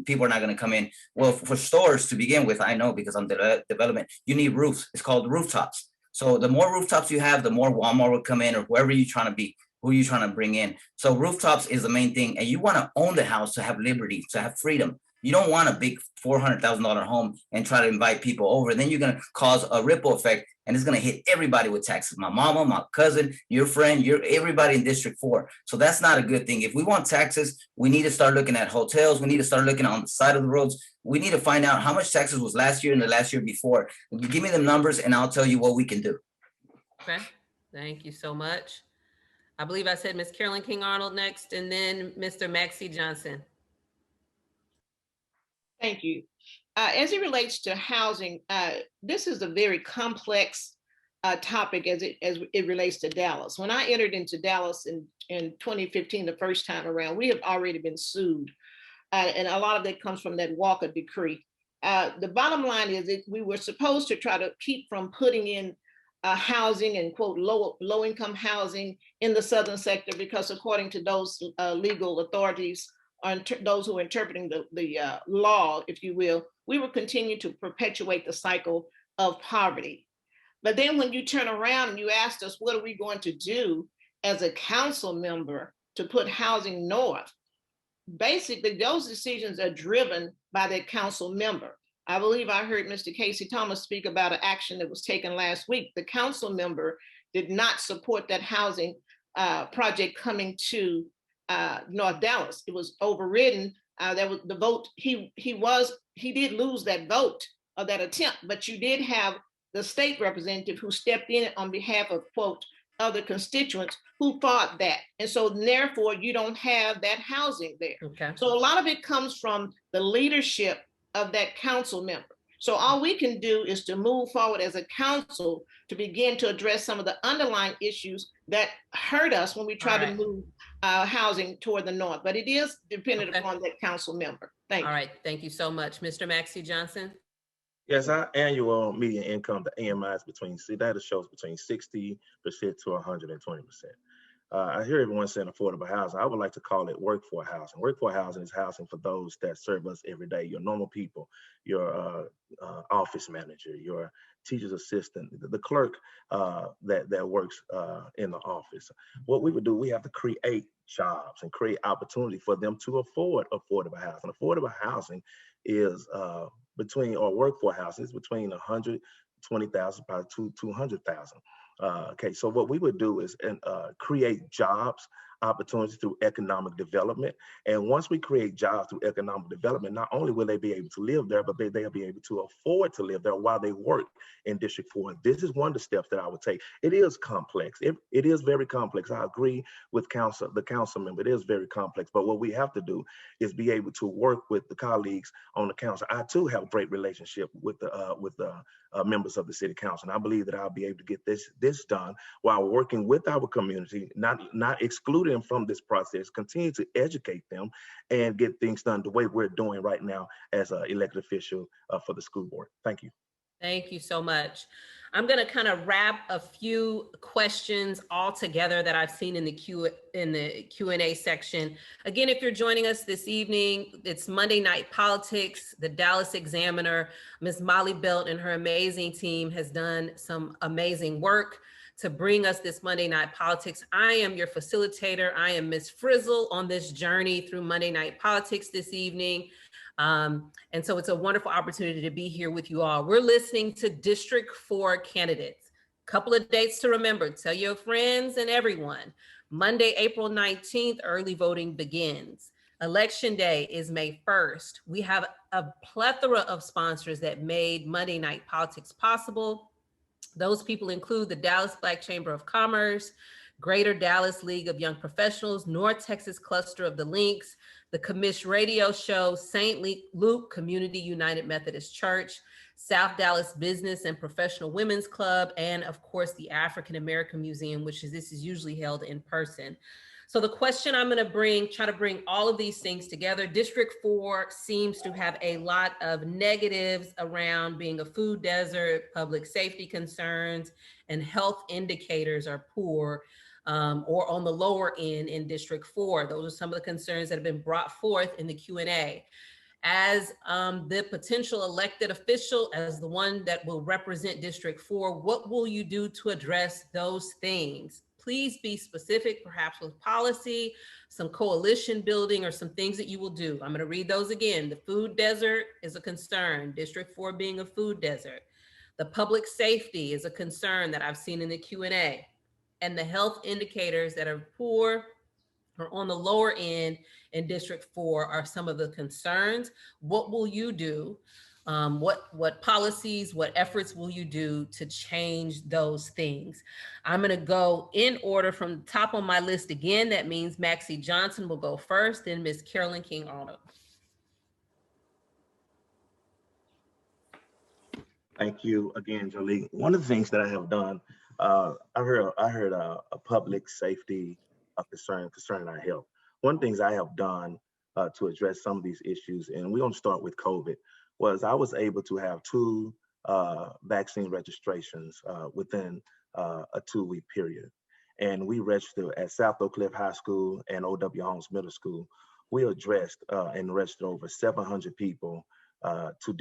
people are not going to come in. Well, for stores to begin with, I know because I'm development, you need roofs. It's called rooftops. So the more rooftops you have, the more Walmart will come in, or whoever you're trying to be, who you're trying to bring in. So rooftops is the main thing. And you want to own the house to have liberty, to have freedom. You don't want a big $400,000 home and try to invite people over. Then you're going to cause a ripple effect, and it's going to hit everybody with taxes. My mama, my cousin, your friend, everybody in District 4. So that's not a good thing. If we want taxes, we need to start looking at hotels. We need to start looking on the side of the roads. We need to find out how much taxes was last year and the last year before. Give me the numbers and I'll tell you what we can do.
Okay, thank you so much. I believe I said Ms. Carolyn King Arnold next, and then Mr. Maxie Johnson.
Thank you. As it relates to housing, this is a very complex topic as it relates to Dallas. When I entered into Dallas in 2015, the first time around, we have already been sued. And a lot of that comes from that Walker decree. The bottom line is that we were supposed to try to keep from putting in housing and quote low income housing in the southern sector, because according to those legal authorities, those who are interpreting the law, if you will, we will continue to perpetuate the cycle of poverty. But then when you turn around and you asked us, what are we going to do as a council member to put housing north? Basically, those decisions are driven by the council member. I believe I heard Mr. Casey Thomas speak about an action that was taken last week. The council member did not support that housing project coming to North Dallas. It was overridden. That was the vote. He did lose that vote of that attempt, but you did have the state representative who stepped in on behalf of, quote, other constituents who fought that. And so therefore you don't have that housing there.
Okay.
So a lot of it comes from the leadership of that council member. So all we can do is to move forward as a council to begin to address some of the underlying issues that hurt us when we try to move housing toward the north. But it is dependent upon that council member. Thank you.
All right, thank you so much. Mr. Maxie Johnson.
Yes, our annual median income, the AMI, is data shows between 60% to 120%. I hear everyone saying affordable housing. I would like to call it workforce housing. Workforce housing is housing for those that serve us every day, your normal people, your office manager, your teacher's assistant, the clerk that works in the office. What we would do, we have to create jobs and create opportunity for them to afford affordable housing. Affordable housing is workforce housing is between 120,000 probably to 200,000. Okay, so what we would do is create jobs, opportunities through economic development. And once we create jobs through economic development, not only will they be able to live there, but they'll be able to afford to live there while they work in District 4. And this is one of the steps that I would take. It is complex. It is very complex. I agree with the council member. It is very complex. But what we have to do is be able to work with the colleagues on the council. I too have a great relationship with the members of the city council. And I believe that I'll be able to get this done while working with our community, not excluding them from this process, continue to educate them and get things done the way we're doing right now as an elected official for the school board. Thank you.
Thank you so much. I'm going to kind of wrap a few questions all together that I've seen in the Q&A section. Again, if you're joining us this evening, it's Monday Night Politics. The Dallas Examiner, Ms. Molly Belt and her amazing team has done some amazing work to bring us this Monday Night Politics. I am your facilitator. I am Ms. Frizzle on this journey through Monday Night Politics this evening. And so it's a wonderful opportunity to be here with you all. We're listening to District 4 candidates. Couple of dates to remember. Tell your friends and everyone. Monday, April 19th, early voting begins. Election day is May 1st. We have a plethora of sponsors that made Monday Night Politics possible. Those people include the Dallas Black Chamber of Commerce, Greater Dallas League of Young Professionals, North Texas Cluster of the Links, the Commish Radio Show, St. Luke Community United Methodist Church, South Dallas Business and Professional Women's Club, and of course the African American Museum, this is usually held in person. So the question I'm going to try to bring all of these things together. District 4 seems to have a lot of negatives around being a food desert, public safety concerns, and health indicators are poor or on the lower end in District 4. Those are some of the concerns that have been brought forth in the Q&A. As the potential elected official, as the one that will represent District 4, what will you do to address those things? Please be specific, perhaps with policy, some coalition building, or some things that you will do. I'm going to read those again. The food desert is a concern, District 4 being a food desert. The public safety is a concern that I've seen in the Q&A. And the health indicators that are poor or on the lower end in District 4 are some of the concerns. What will you do? What policies, what efforts will you do to change those things? I'm going to go in order from the top on my list again. That means Maxie Johnson will go first, then Ms. Carolyn King Arnold.
Thank you again, Jolie. One of the things that I have done, I heard a public safety concerning our health. One of the things I have done to address some of these issues, and we're going to start with COVID, was I was able to have 2 vaccine registrations within a 2-week period. And we registered at South Oak Cliff High School and O.W. Holmes Middle School. We addressed and registered over 700 people to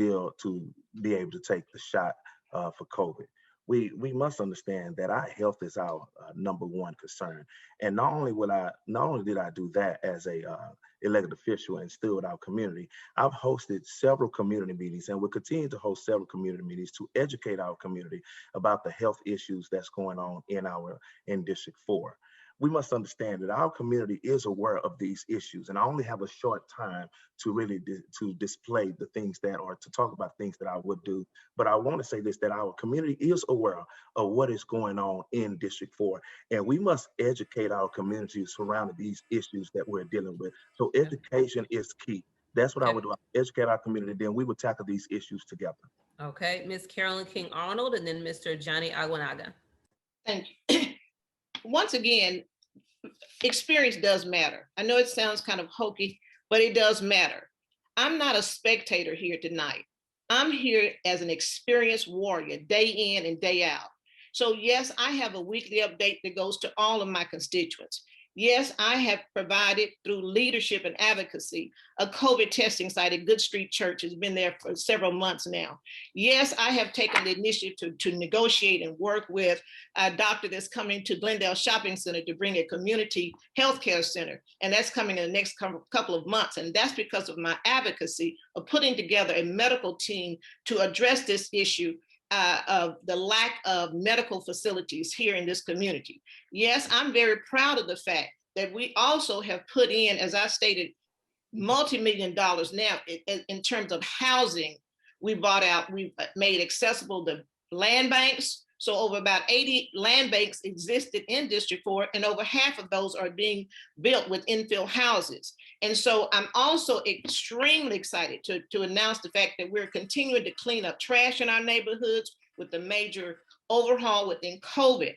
be able to take the shot for COVID. We must understand that our health is our number one concern. And not only did I do that as a elected official and still with our community, I've hosted several community meetings and will continue to host several community meetings to educate our community about the health issues that's going on in District 4. we must understand that our community is aware of these issues. And I only have a short time to really to display the things that, or to talk about things that I would do. But I want to say this, that our community is aware of what is going on in District 4. And we must educate our community surrounding these issues that we're dealing with. So education is key. That's what I would do. Educate our community, then we would tackle these issues together.
Okay, Ms. Carolyn King Arnold, and then Mr. Johnny Aguanaga.
Thank you. Once again, experience does matter. I know it sounds kind of hokey, but it does matter. I'm not a spectator here tonight. I'm here as an experienced warrior, day in and day out. So yes, I have a weekly update that goes to all of my constituents. Yes, I have provided through leadership and advocacy a COVID testing site at Good Street Church. Has been there for several months now. Yes, I have taken the initiative to negotiate and work with a doctor that's coming to Glendale Shopping Center to bring a community healthcare center. And that's coming in the next couple of months. And that's because of my advocacy of putting together a medical team to address this issue of the lack of medical facilities here in this community. Yes, I'm very proud of the fact that we also have put in, as I stated, multi-million dollars now in terms of housing. We've made accessible the land banks. So over about 80 land banks existed in District 4, and over half of those are being built with infill houses. And so I'm also extremely excited to announce the fact that we're continuing to clean up trash in our neighborhoods with the major overhaul within COVID.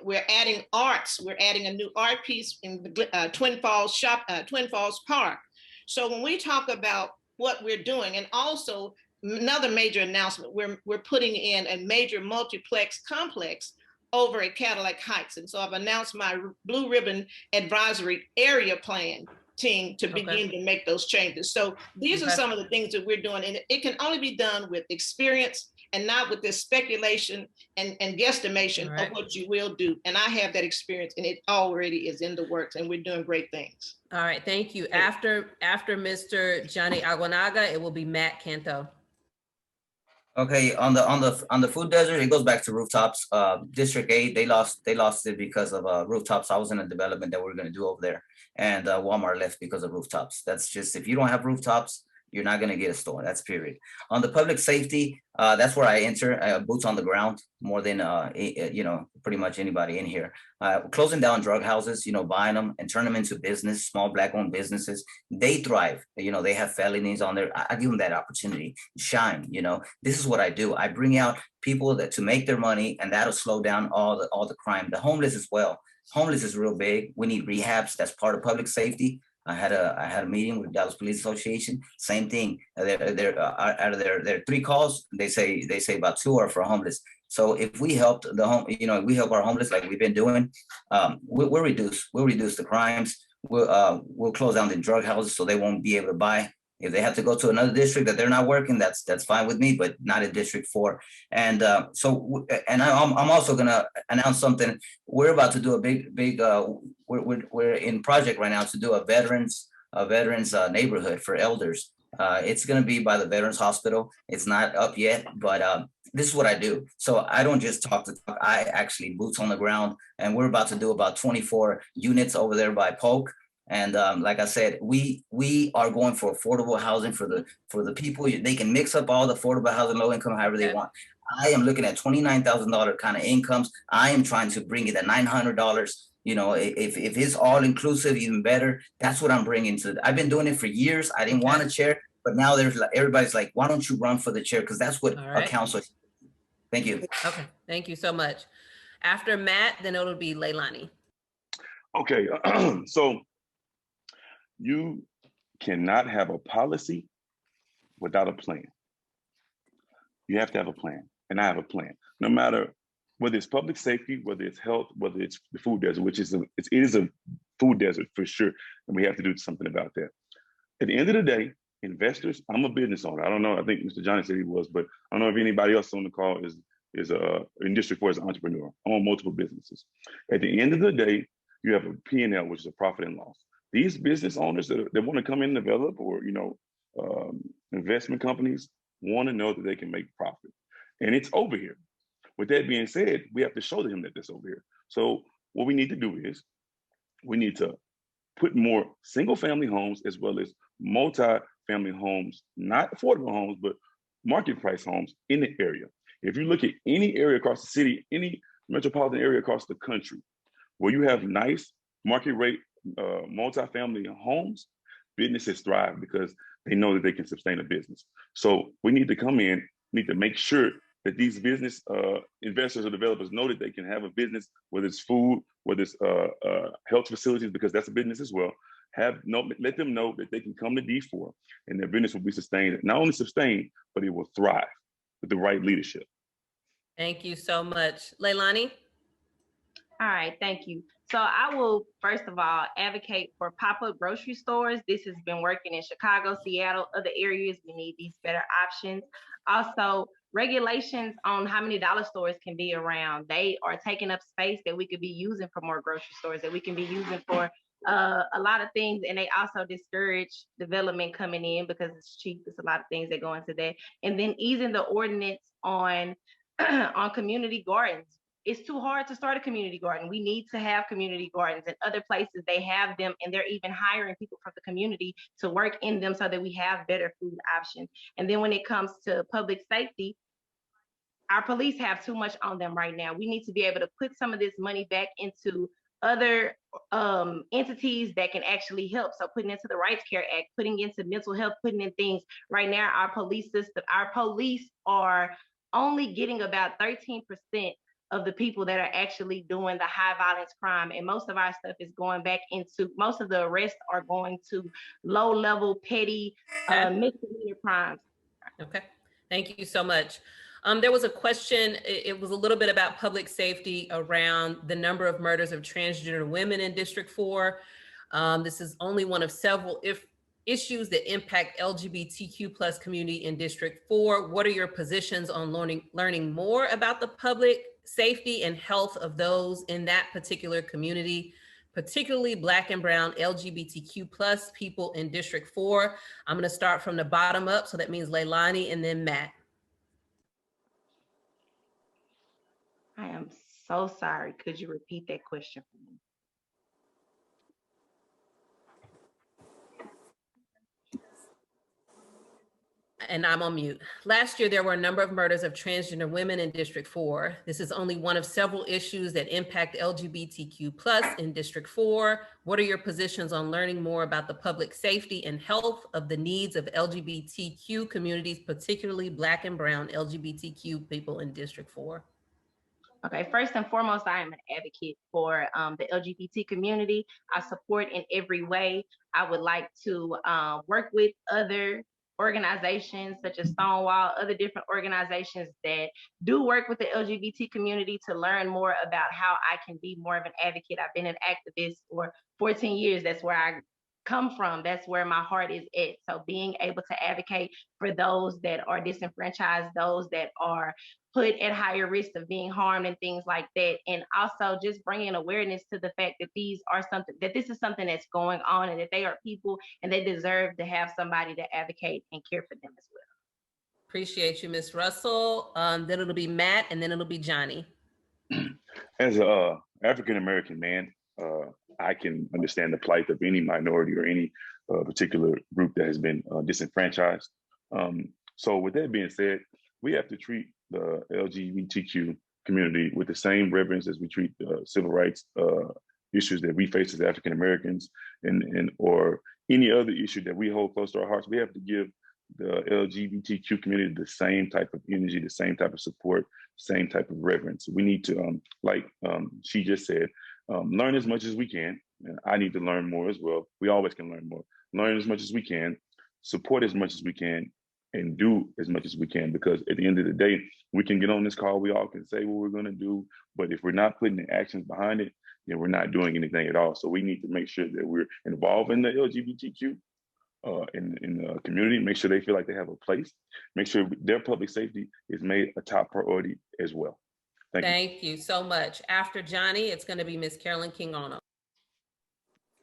We're adding arts. We're adding a new art piece in the Twin Falls Park. So when we talk about what we're doing, and also another major announcement, we're putting in a major multiplex complex over at Cadillac Heights. And so I've announced my Blue Ribbon Advisory Area Plan team to begin to make those changes. So these are some of the things that we're doing, and it can only be done with experience and not with this speculation and guesstimation of what you will do. And I have that experience, and it already is in the works, and we're doing great things.
All right, thank you. After Mr. Johnny Aguanaga, it will be Matt Canto.
Okay, on the food desert, it goes back to rooftops. District 8, they lost it because of rooftops. I was in a development that we were going to do over there, and Walmart left because of rooftops. That's just, if you don't have rooftops, you're not going to get a store. That's period. On the public safety, that's where I enter, boots on the ground more than pretty much anybody in here. Closing down drug houses, buying them and turn them into business, small Black-owned businesses. They thrive. They have felonies on there. I give them that opportunity, shine. This is what I do. I bring out people to make their money, and that'll slow down all the crime. The homeless as well. Homeless is real big. We need rehabs. That's part of public safety. I had a meeting with Dallas Police Association. Same thing. They're out of their 3 calls, they say about 2 are for homeless. So if we helped we help our homeless like we've been doing, we'll reduce the crimes. We'll close down the drug houses so they won't be able to buy. If they have to go to another district that they're not working, that's fine with me, but not in District 4. And I'm also gonna announce something. We're about to do a big. We're in project right now to do a veterans neighborhood for elders. It's gonna be by the Veterans Hospital. It's not up yet, but this is what I do. So I don't just talk to talk. I actually boots on the ground, and we're about to do about 24 units over there by Polk. And like I said, we are going for affordable housing for the people. They can mix up all the affordable housing, low income, however they want. I am looking at $29,000 kind of incomes. I am trying to bring it at $900. If it's all inclusive, even better. That's what I'm bringing to. I've been doing it for years. I didn't want a chair, but now everybody's like, why don't you run for the chair? Because that's what a council. Thank you.
Okay, thank you so much. After Matt, then it'll be Leilani.
Okay, so. You cannot have a policy without a plan. You have to have a plan, and I have a plan. No matter whether it's public safety, whether it's health, whether it's the food desert, which is it is a food desert for sure, and we have to do something about that. At the end of the day, investors. I'm a business owner. I don't know. I think Mr. Johnny said he was, but I don't know if anybody else on the call is in District 4 as an entrepreneur. I own multiple businesses. At the end of the day, you have a P&L, which is a profit and loss. These business owners that want to come in and develop, or investment companies, want to know that they can make profit, and it's over here. With that being said, we have to show them that it's over here. So what we need to do is we need to put more single family homes as well as multi-family homes, not affordable homes, but market price homes in the area. If you look at any area across the city, any metropolitan area across the country, where you have nice market rate multi-family homes, businesses thrive because they know that they can sustain a business. So we need to come in, need to make sure that these business investors or developers know that they can have a business, whether it's food, whether it's health facilities, because that's a business as well. Let them know that they can come to D4 and their business will be sustained, not only sustained, but it will thrive with the right leadership.
Thank you so much. Leilani?
All right, thank you. So I will, first of all, advocate for pop-up grocery stores. This has been working in Chicago, Seattle, other areas. We need these better options. Also, regulations on how many dollar stores can be around. They are taking up space that we could be using for more grocery stores, that we can be using for a lot of things. And they also discourage development coming in because it's cheap. It's a lot of things that go into that. And then easing the ordinance on on community gardens. It's too hard to start a community garden. We need to have community gardens. In other places, they have them, and they're even hiring people from the community to work in them so that we have better food options. And then when it comes to public safety, our police have too much on them right now. We need to be able to put some of this money back into other entities that can actually help. So putting into the Rights Care Act, putting into mental health, putting in things. Right now, our police system, our police are only getting about 13% of the people that are actually doing the high violence crime. And most of our stuff is going back into, most of the arrests are going to low level petty misdemeanor crimes.
Okay, thank you so much. There was a question, it was a little bit about public safety around the number of murders of transgender women in District 4. This is only one of several issues that impact LGBTQ plus community in District 4. What are your positions on learning more about the public safety and health of those in that particular community, particularly Black and Brown LGBTQ plus people in District 4? I'm gonna start from the bottom up, so that means Leilani and then Matt.
I am so sorry. Could you repeat that question for me?
And I'm on mute. Last year, there were a number of murders of transgender women in District 4. This is only one of several issues that impact LGBTQ plus in District 4. What are your positions on learning more about the public safety and health of the needs of LGBTQ communities, particularly Black and Brown LGBTQ people in District 4?
Okay, first and foremost, I am an advocate for the LGBT community. I support in every way. I would like to work with other organizations such as Stonewall, other different organizations that do work with the LGBT community to learn more about how I can be more of an advocate. I've been an activist for 14 years. That's where I come from. That's where my heart is at. So being able to advocate for those that are disenfranchised, those that are put at higher risk of being harmed and things like that. And also just bringing awareness to the fact that this is something that's going on and that they are people and they deserve to have somebody to advocate and care for them as well.
Appreciate you, Ms. Russell. Then it'll be Matt and then it'll be Johnny.
As a African-American man, I can understand the plight of any minority or any particular group that has been disenfranchised. So with that being said, we have to treat the LGBTQ community with the same reverence as we treat civil rights issues that we face as African Americans and or any other issue that we hold close to our hearts. We have to give the LGBTQ community the same type of energy, the same type of support, same type of reverence. We need to, like she just said, learn as much as we can. And I need to learn more as well. We always can learn more. Learn as much as we can, support as much as we can, and do as much as we can, because at the end of the day, we can get on this call, we all can say what we're gonna do, but if we're not putting the actions behind it, then we're not doing anything at all. So we need to make sure that we're involved in the LGBTQ in the community, make sure they feel like they have a place, make sure their public safety is made a top priority as well.
Thank you so much. After Johnny, it's gonna be Ms. Carolyn King-Ono.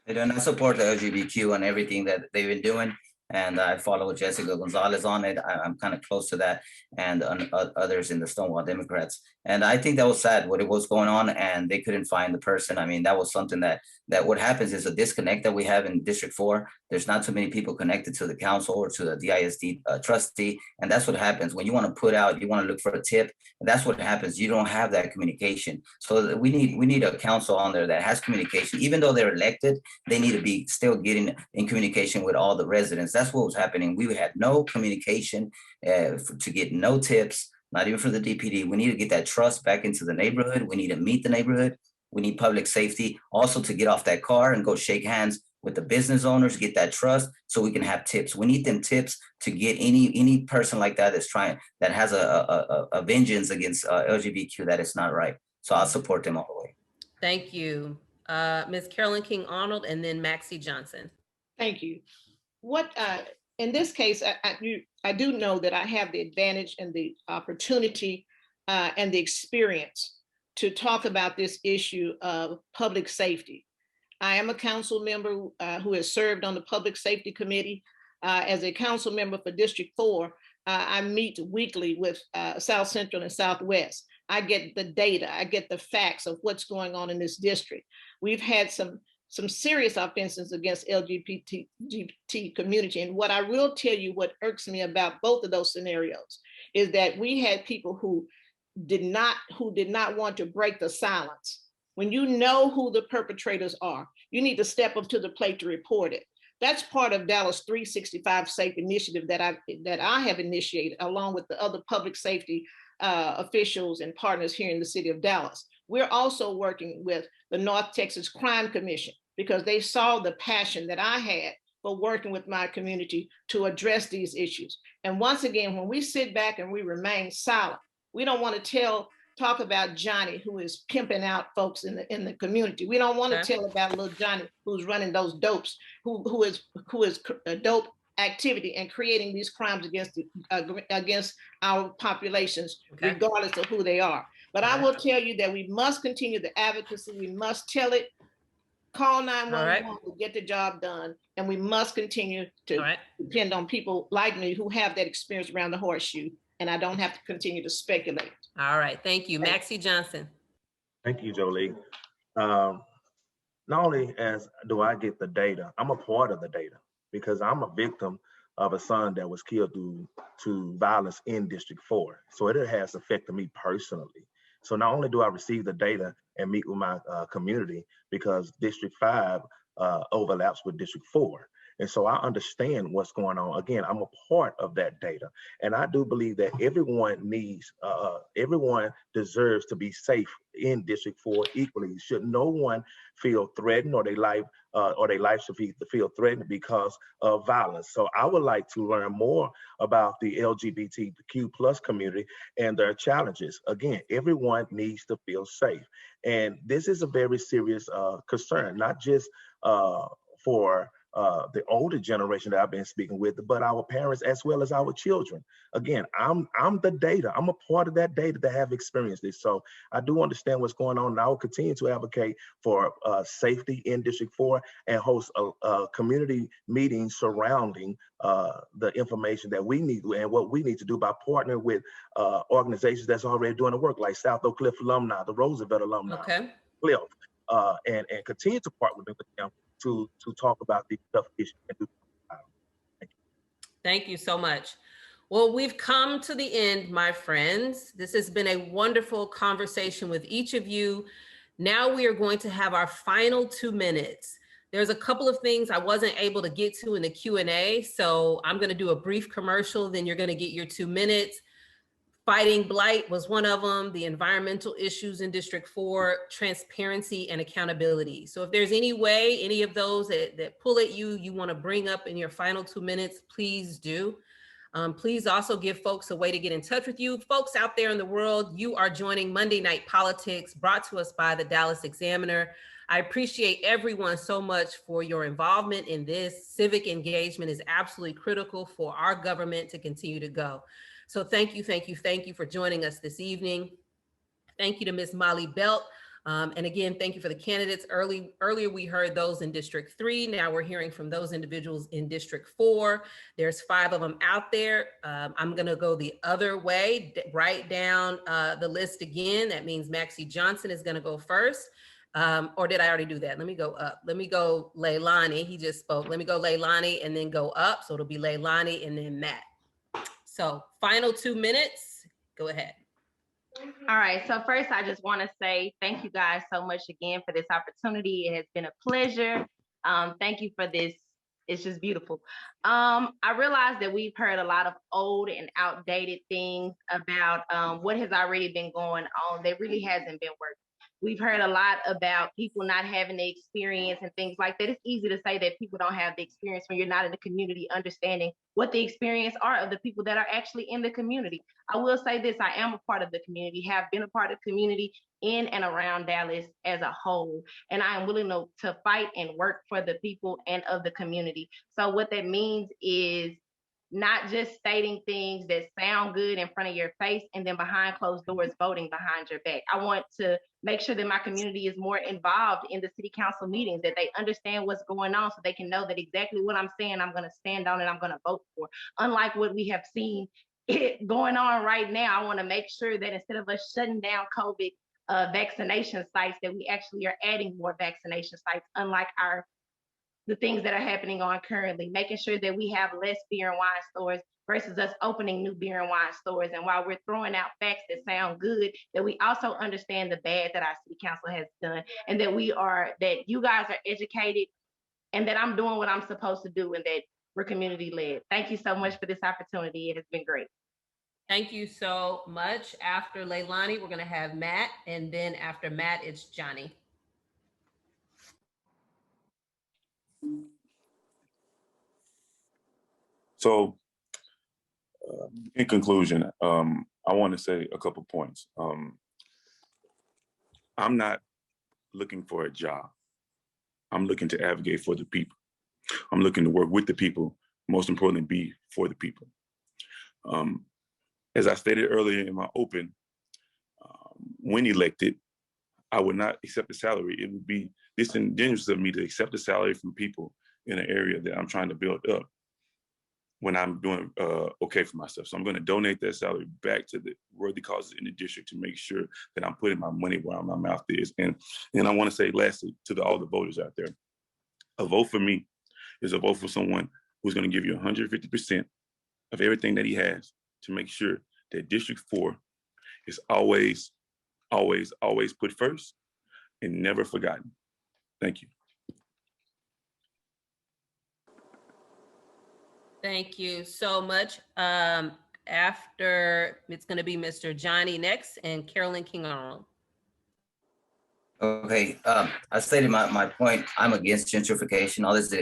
I do not support the LGBTQ and everything that they've been doing. and I follow Jessica Gonzalez on it. I'm kind of close to that, and others in the Stonewall Democrats. And I think that was sad what it was going on, and they couldn't find the person. I mean, that was something that what happens is a disconnect that we have in District 4. There's not too many people connected to the council or to the DISD trustee, and that's what happens when you want to put out, you want to look for a tip, and that's what happens. You don't have that communication. So we need a council on there that has communication. Even though they're elected, they need to be still getting in communication with all the residents. That's what was happening. We had no communication to get no tips, not even for the DPD. We need to get that trust back into the neighborhood. We need to meet the neighborhood. We need public safety also to get off that car and go shake hands with the business owners, get that trust so we can have tips. We need them tips to get any person like that that has a vengeance against LGBTQ that is not right. So I'll support them all the way.
Thank you. Ms. Carolyn King Arnold, and then Maxie Johnson.
Thank you. In this case, I do know that I have the advantage and the opportunity and the experience to talk about this issue of public safety. I am a council member who has served on the Public Safety Committee. As a council member for District 4, I meet weekly with South Central and Southwest. I get the data, I get the facts of what's going on in this district. We've had some serious offenses against LGBT community. And what I will tell you, what irks me about both of those scenarios is that we had people who did not want to break the silence. When you know who the perpetrators are, you need to step up to the plate to report it. That's part of Dallas 365 Safe initiative that I have initiated along with the other public safety officials and partners here in the city of Dallas. We're also working with the North Texas Crime Commission because they saw the passion that I had for working with my community to address these issues. And once again, when we sit back and we remain silent, we don't want to talk about Johnny, who is pimping out folks in the community. We don't want to tell about little Johnny who's running those dopes, who is a dope activity and creating these crimes against our populations, regardless of who they are. But I will tell you that we must continue the advocacy. We must tell it, call 911 to get the job done. And we must continue to depend on people like me who have that experience around the horseshoe. And I don't have to continue to speculate.
All right, thank you. Maxie Johnson.
Thank you, Jolie. Not only do I get the data, I'm a part of the data because I'm a victim of a son that was killed due to violence in District 4. So it has affected me personally. So not only do I receive the data and meet with my community because District 5 overlaps with District 4. And so I understand what's going on. Again, I'm a part of that data. And I do believe that everyone deserves to be safe in District 4 equally. Should no one feel threatened or their life should feel threatened because of violence. So I would like to learn more about the LGBTQ plus community and their challenges. Again, everyone needs to feel safe. And this is a very serious concern, not just for the older generation that I've been speaking with, but our parents as well as our children. Again, I'm the data. I'm a part of that data that have experienced this. So I do understand what's going on, and I will continue to advocate for safety in District 4 and host a community meeting surrounding the information that we need and what we need to do by partnering with organizations that's already doing the work, like South Oak Cliff alumni, the Roosevelt alumni, Cliff, and continue to partner with them to talk about these tough issues. Thank you.
Thank you so much. Well, we've come to the end, my friends. This has been a wonderful conversation with each of you. Now we are going to have our final 2 minutes. There's a couple of things I wasn't able to get to in the Q&A, so I'm going to do a brief commercial, then you're going to get your 2 minutes. Fighting blight was one of them, the environmental issues in District 4, transparency and accountability. So if there's any way, any of those that pull at you, you want to bring up in your final 2 minutes, please do. Please also give folks a way to get in touch with you. Folks out there in the world, you are joining Monday Night Politics, brought to us by the Dallas Examiner. I appreciate everyone so much for your involvement in this. Civic engagement is absolutely critical for our government to continue to go. So thank you for joining us this evening. Thank you to Ms. Molly Belt And again, thank you for the candidates. Earlier, we heard those in District 3. Now we're hearing from those individuals in District 4. There's 5 of them out there. I'm gonna go the other way, write down the list again. That means Maxie Johnson is gonna go first. Or did I already do that? Let me go up. Let me go Leilani, he just spoke. Let me go Leilani and then go up. So it'll be Leilani and then Matt. So final 2 minutes, go ahead.
All right, so first I just want to say thank you guys so much again for this opportunity. It has been a pleasure. Thank you for this. It's just beautiful. I realize that we've heard a lot of old and outdated things about what has already been going on that really hasn't been working. We've heard a lot about people not having the experience and things like that. It's easy to say that people don't have the experience when you're not in the community understanding what the experience are of the people that are actually in the community. I will say this, I am a part of the community, have been a part of the community in and around Dallas as a whole. And I am willing to fight and work for the people and of the community. So what that means is not just stating things that sound good in front of your face and then behind closed doors voting behind your back. I want to make sure that my community is more involved in the city council meetings, that they understand what's going on so they can know that exactly what I'm saying I'm going to stand on and I'm going to vote for. Unlike what we have seen going on right now, I want to make sure that instead of us shutting down COVID vaccination sites, that we actually are adding more vaccination sites, unlike the things that are happening on currently, making sure that we have less beer and wine stores versus us opening new beer and wine stores. And while we're throwing out facts that sound good, that we also understand the bad that our city council has done, and that you guys are educated, and that I'm doing what I'm supposed to do, and that we're community led. Thank you so much for this opportunity. It has been great.
Thank you so much. After Leilani, we're gonna have Matt, and then after Matt, it's Johnny.
So, in conclusion, I want to say a couple points. I'm not looking for a job. I'm looking to advocate for the people. I'm looking to work with the people, most importantly, be for the people. As I stated earlier in my open, when elected, I would not accept a salary. It would be disingenuous of me to accept a salary from people in an area that I'm trying to build up when I'm doing okay for myself. So I'm going to donate that salary back to the worthy causes in the district to make sure that I'm putting my money where my mouth is. And I want to say lastly to all the voters out there, a vote for me is a vote for someone who's going to give you 150% of everything that he has to make sure that District 4 is always, always, always put first and never forgotten. Thank you.
Thank you so much. After, it's going to be Mr. Johnny next and Carolyn King Arnold.
Okay, I stated my point. I'm against gentrification. All this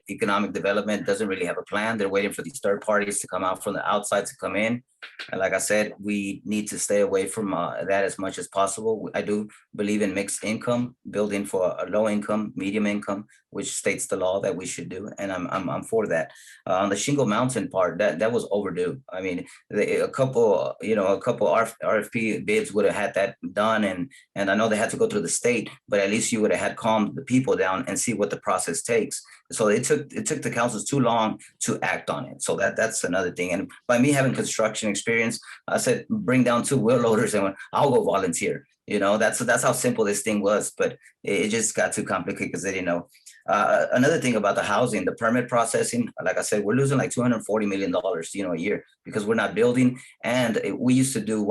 economic development doesn't really have a plan. They're waiting for these third parties to come out from the outside to come in. And like I said, we need to stay away from that as much as possible. I do believe in mixed income, building for a low income, medium income, which states the law that we should do. And I'm for that. On the Shingle Mountain part, that was overdue. I mean, a couple RFP bids would have had that done. And I know they had to go through the state, but at least you would have had calmed the people down and see what the process takes. So it took the councils too long to act on it. So that's another thing. And by me having construction experience, I said, bring down 2 wheel loaders and I'll go volunteer. You know, that's how simple this thing was, but it just got too complicated because they didn't know. Another thing about the housing, the permit processing, like I said, we're losing like $240 million, a year because we're not building. And we used to do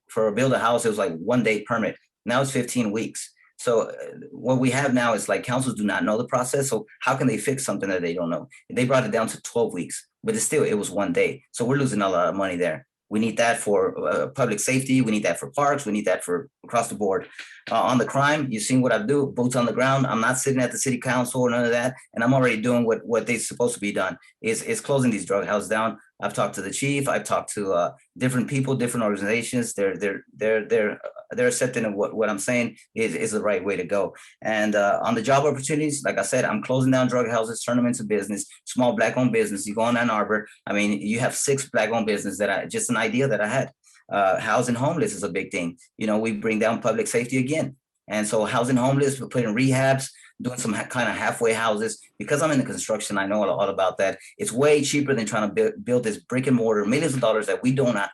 for build a house, it was like 1 day permit. Now it's 15 weeks. So what we have now is like councils do not know the process. So how can they fix something that they don't know? They brought it down to 12 weeks, but it was 1 day. So we're losing a lot of money there. We need that for public safety. We need that for parks. We need that for across the board. On the crime, you've seen what I do, boots on the ground. I'm not sitting at the city council or none of that. And I'm already doing what they're supposed to be done is closing these drug houses down. I've talked to the chief. I've talked to different people, different organizations. They're accepting of what I'm saying is the right way to go. And on the job opportunities, like I said, I'm closing down drug houses, turn them into business, small Black-owned business. You go in Ann Arbor. I mean, you have 6 Black-owned businesses just an idea that I had. Housing homeless is a big thing. We bring down public safety again. And so housing homeless, we're putting rehabs, doing some kind of halfway houses. Because I'm in the construction, I know all about that. It's way cheaper than trying to build this brick and mortar, millions of dollars that we do not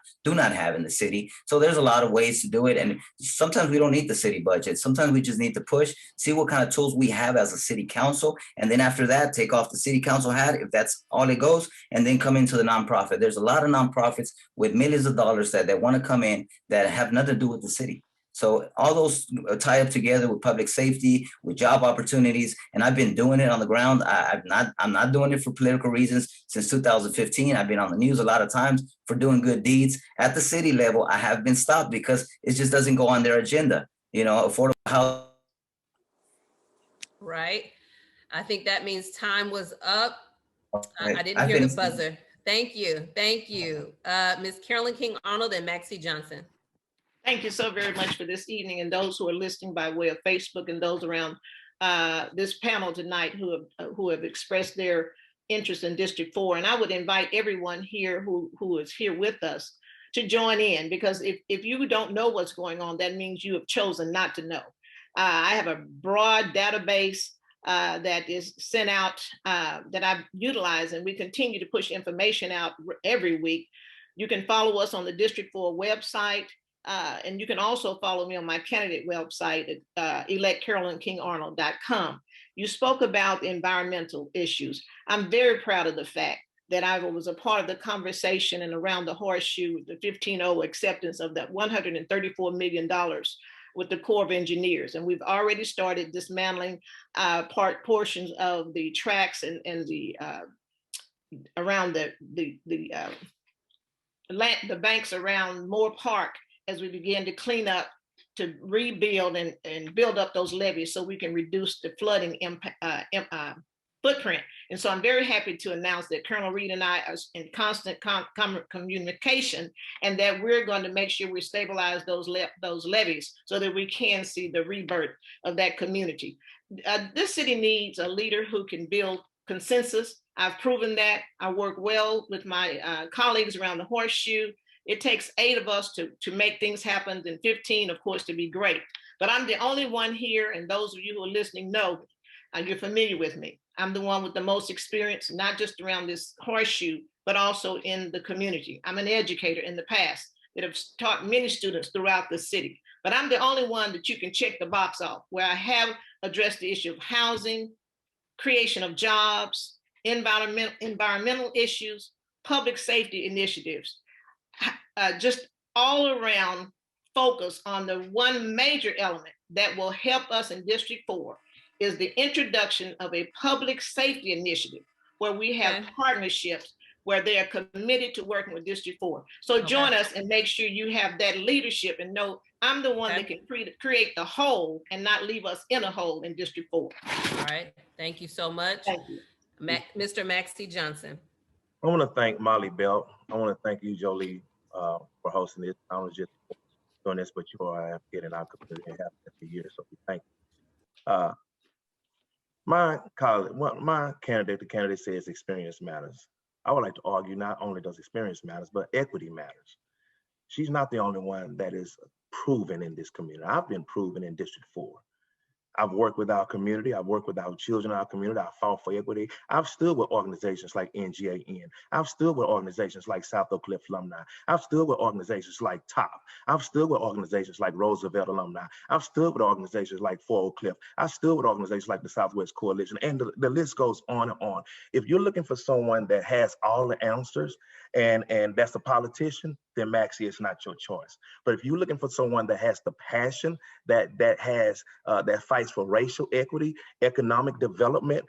have in the city. So there's a lot of ways to do it. And sometimes we don't need the city budget. Sometimes we just need to push, see what kind of tools we have as a city council. And then after that, take off the city council hat, if that's all it goes, and then come into the nonprofit. There's a lot of nonprofits with millions of dollars that want to come in that have nothing to do with the city. So all those tie up together with public safety, with job opportunities, and I've been doing it on the ground. I'm not doing it for political reasons. Since 2015, I've been on the news a lot of times for doing good deeds. At the city level, I have been stopped because it just doesn't go on their agenda. You know, affordable housing.
Right. I think that means time was up.
Right.
I didn't hear the buzzer. Thank you. Thank you. Ms. Carolyn King Arnold and Maxie Johnson.
Thank you so very much for this evening, and those who are listening by way of Facebook and those around this panel tonight who have expressed their interest in District 4. And I would invite everyone here who is here with us to join in, because if you don't know what's going on, that means you have chosen not to know. I have a broad database that is sent out that I've utilized, and we continue to push information out every week. You can follow us on the District 4 website. And you can also follow me on my candidate website at electcarolynkingarnold.com. You spoke about environmental issues. I'm very proud of the fact that I was a part of the conversation and around the horseshoe, the 15-0 acceptance of that $134 million with the Corps of Engineers. And we've already started dismantling portions of the tracks and the around the banks around Moore Park, as we begin to clean up, to rebuild and build up those levees so we can reduce the flooding footprint. And so I'm very happy to announce that Colonel Reed and I are in constant communication, and that we're going to make sure we stabilize those levees so that we can see the rebirth of that community. This city needs a leader who can build consensus. I've proven that. I work well with my colleagues around the horseshoe. It takes 8 of us to make things happen, and 15, of course, to be great. But I'm the only one here, and those of you who are listening know, you're familiar with me. I'm the one with the most experience, not just around this horseshoe, but also in the community. I'm an educator in the past that have taught many students throughout the city. But I'm the only one that you can check the box off, where I have addressed the issue of housing, creation of jobs, environmental issues, public safety initiatives. Just all around focus on the one major element that will help us in District 4 is the introduction of a public safety initiative where we have partnerships where they are committed to working with District 4. So join us and make sure you have that leadership and know I'm the one that can create the whole and not leave us in a hole in District 4.
All right. Thank you so much.
Thank you.
Mr. Maxie Johnson.
I want to thank Molly Belt. I want to thank you, Jolie, for hosting this. I was just doing this, but you are getting our community and have every year, so we thank you. My candidate, the candidate says experience matters. I would like to argue not only does experience matters, but equity matters. She's not the only one that is proven in this community. I've been proven in District 4. I've worked with our community. I've worked with our children in our community. I fought for equity. I've stood with organizations like NGAN. I've stood with organizations like South Oak Cliff Alumni. I've stood with organizations like TOP. I've stood with organizations like Roosevelt Alumni. I've stood with organizations like 4 Oak Cliff. I've stood with organizations like the Southwest Coalition, and the list goes on and on. If you're looking for someone that has all the answers and that's a politician, then Maxie is not your choice. But if you're looking for someone that has the passion, that fights for racial equity, economic development,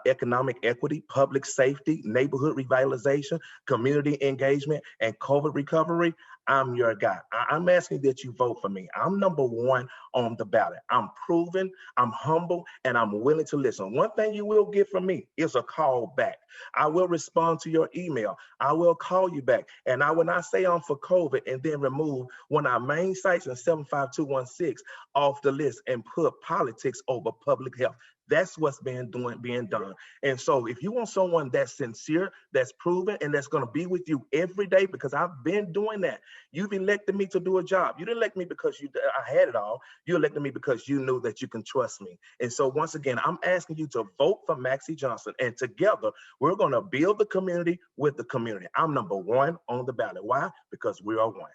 economic equity, public safety, neighborhood revitalization, community engagement, and COVID recovery, I'm your guy. I'm asking that you vote for me. I'm #1 on the ballot. I'm proven, I'm humble, and I'm willing to listen. One thing you will get from me is a call back. I will respond to your email. I will call you back. And I will not say I'm for COVID and then remove one of our main sites in 75216 off the list and put politics over public health. That's what's being done. And so if you want someone that's sincere, that's proven, and that's going to be with you every day, because I've been doing that. You've elected me to do a job. You didn't elect me because I had it all. You elected me because you knew that you can trust me. And so once again, I'm asking you to vote for Maxie Johnson, and together we're going to build the community with the community. I'm number one on the ballot. Why? Because we are one.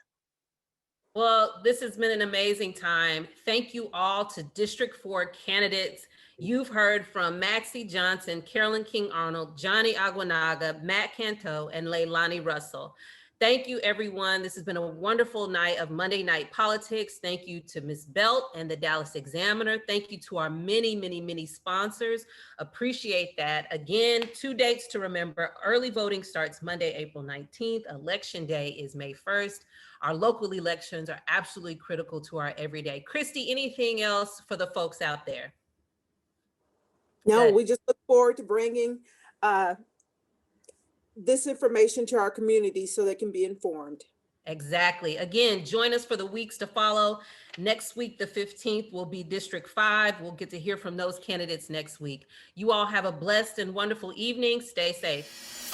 Well, this has been an amazing time. Thank you all to District 4 candidates. You've heard from Maxie Johnson, Carolyn King Arnold, Johnny Aguanaga, Matt Canto, and Leilani Russell. Thank you, everyone. This has been a wonderful night of Monday Night Politics. Thank you to Ms. Belt and the Dallas Examiner. Thank you to our many, many, many sponsors. Appreciate that. Again, 2 dates to remember. Early voting starts Monday, April 19th. Election day is May 1st. Our local elections are absolutely critical to our everyday. Christy, anything else for the folks out there?
No, we just look forward to bringing this information to our community so they can be informed.
Exactly. Again, join us for the weeks to follow. Next week, the 15th, will be District 5. We'll get to hear from those candidates next week. You all have a blessed and wonderful evening. Stay safe.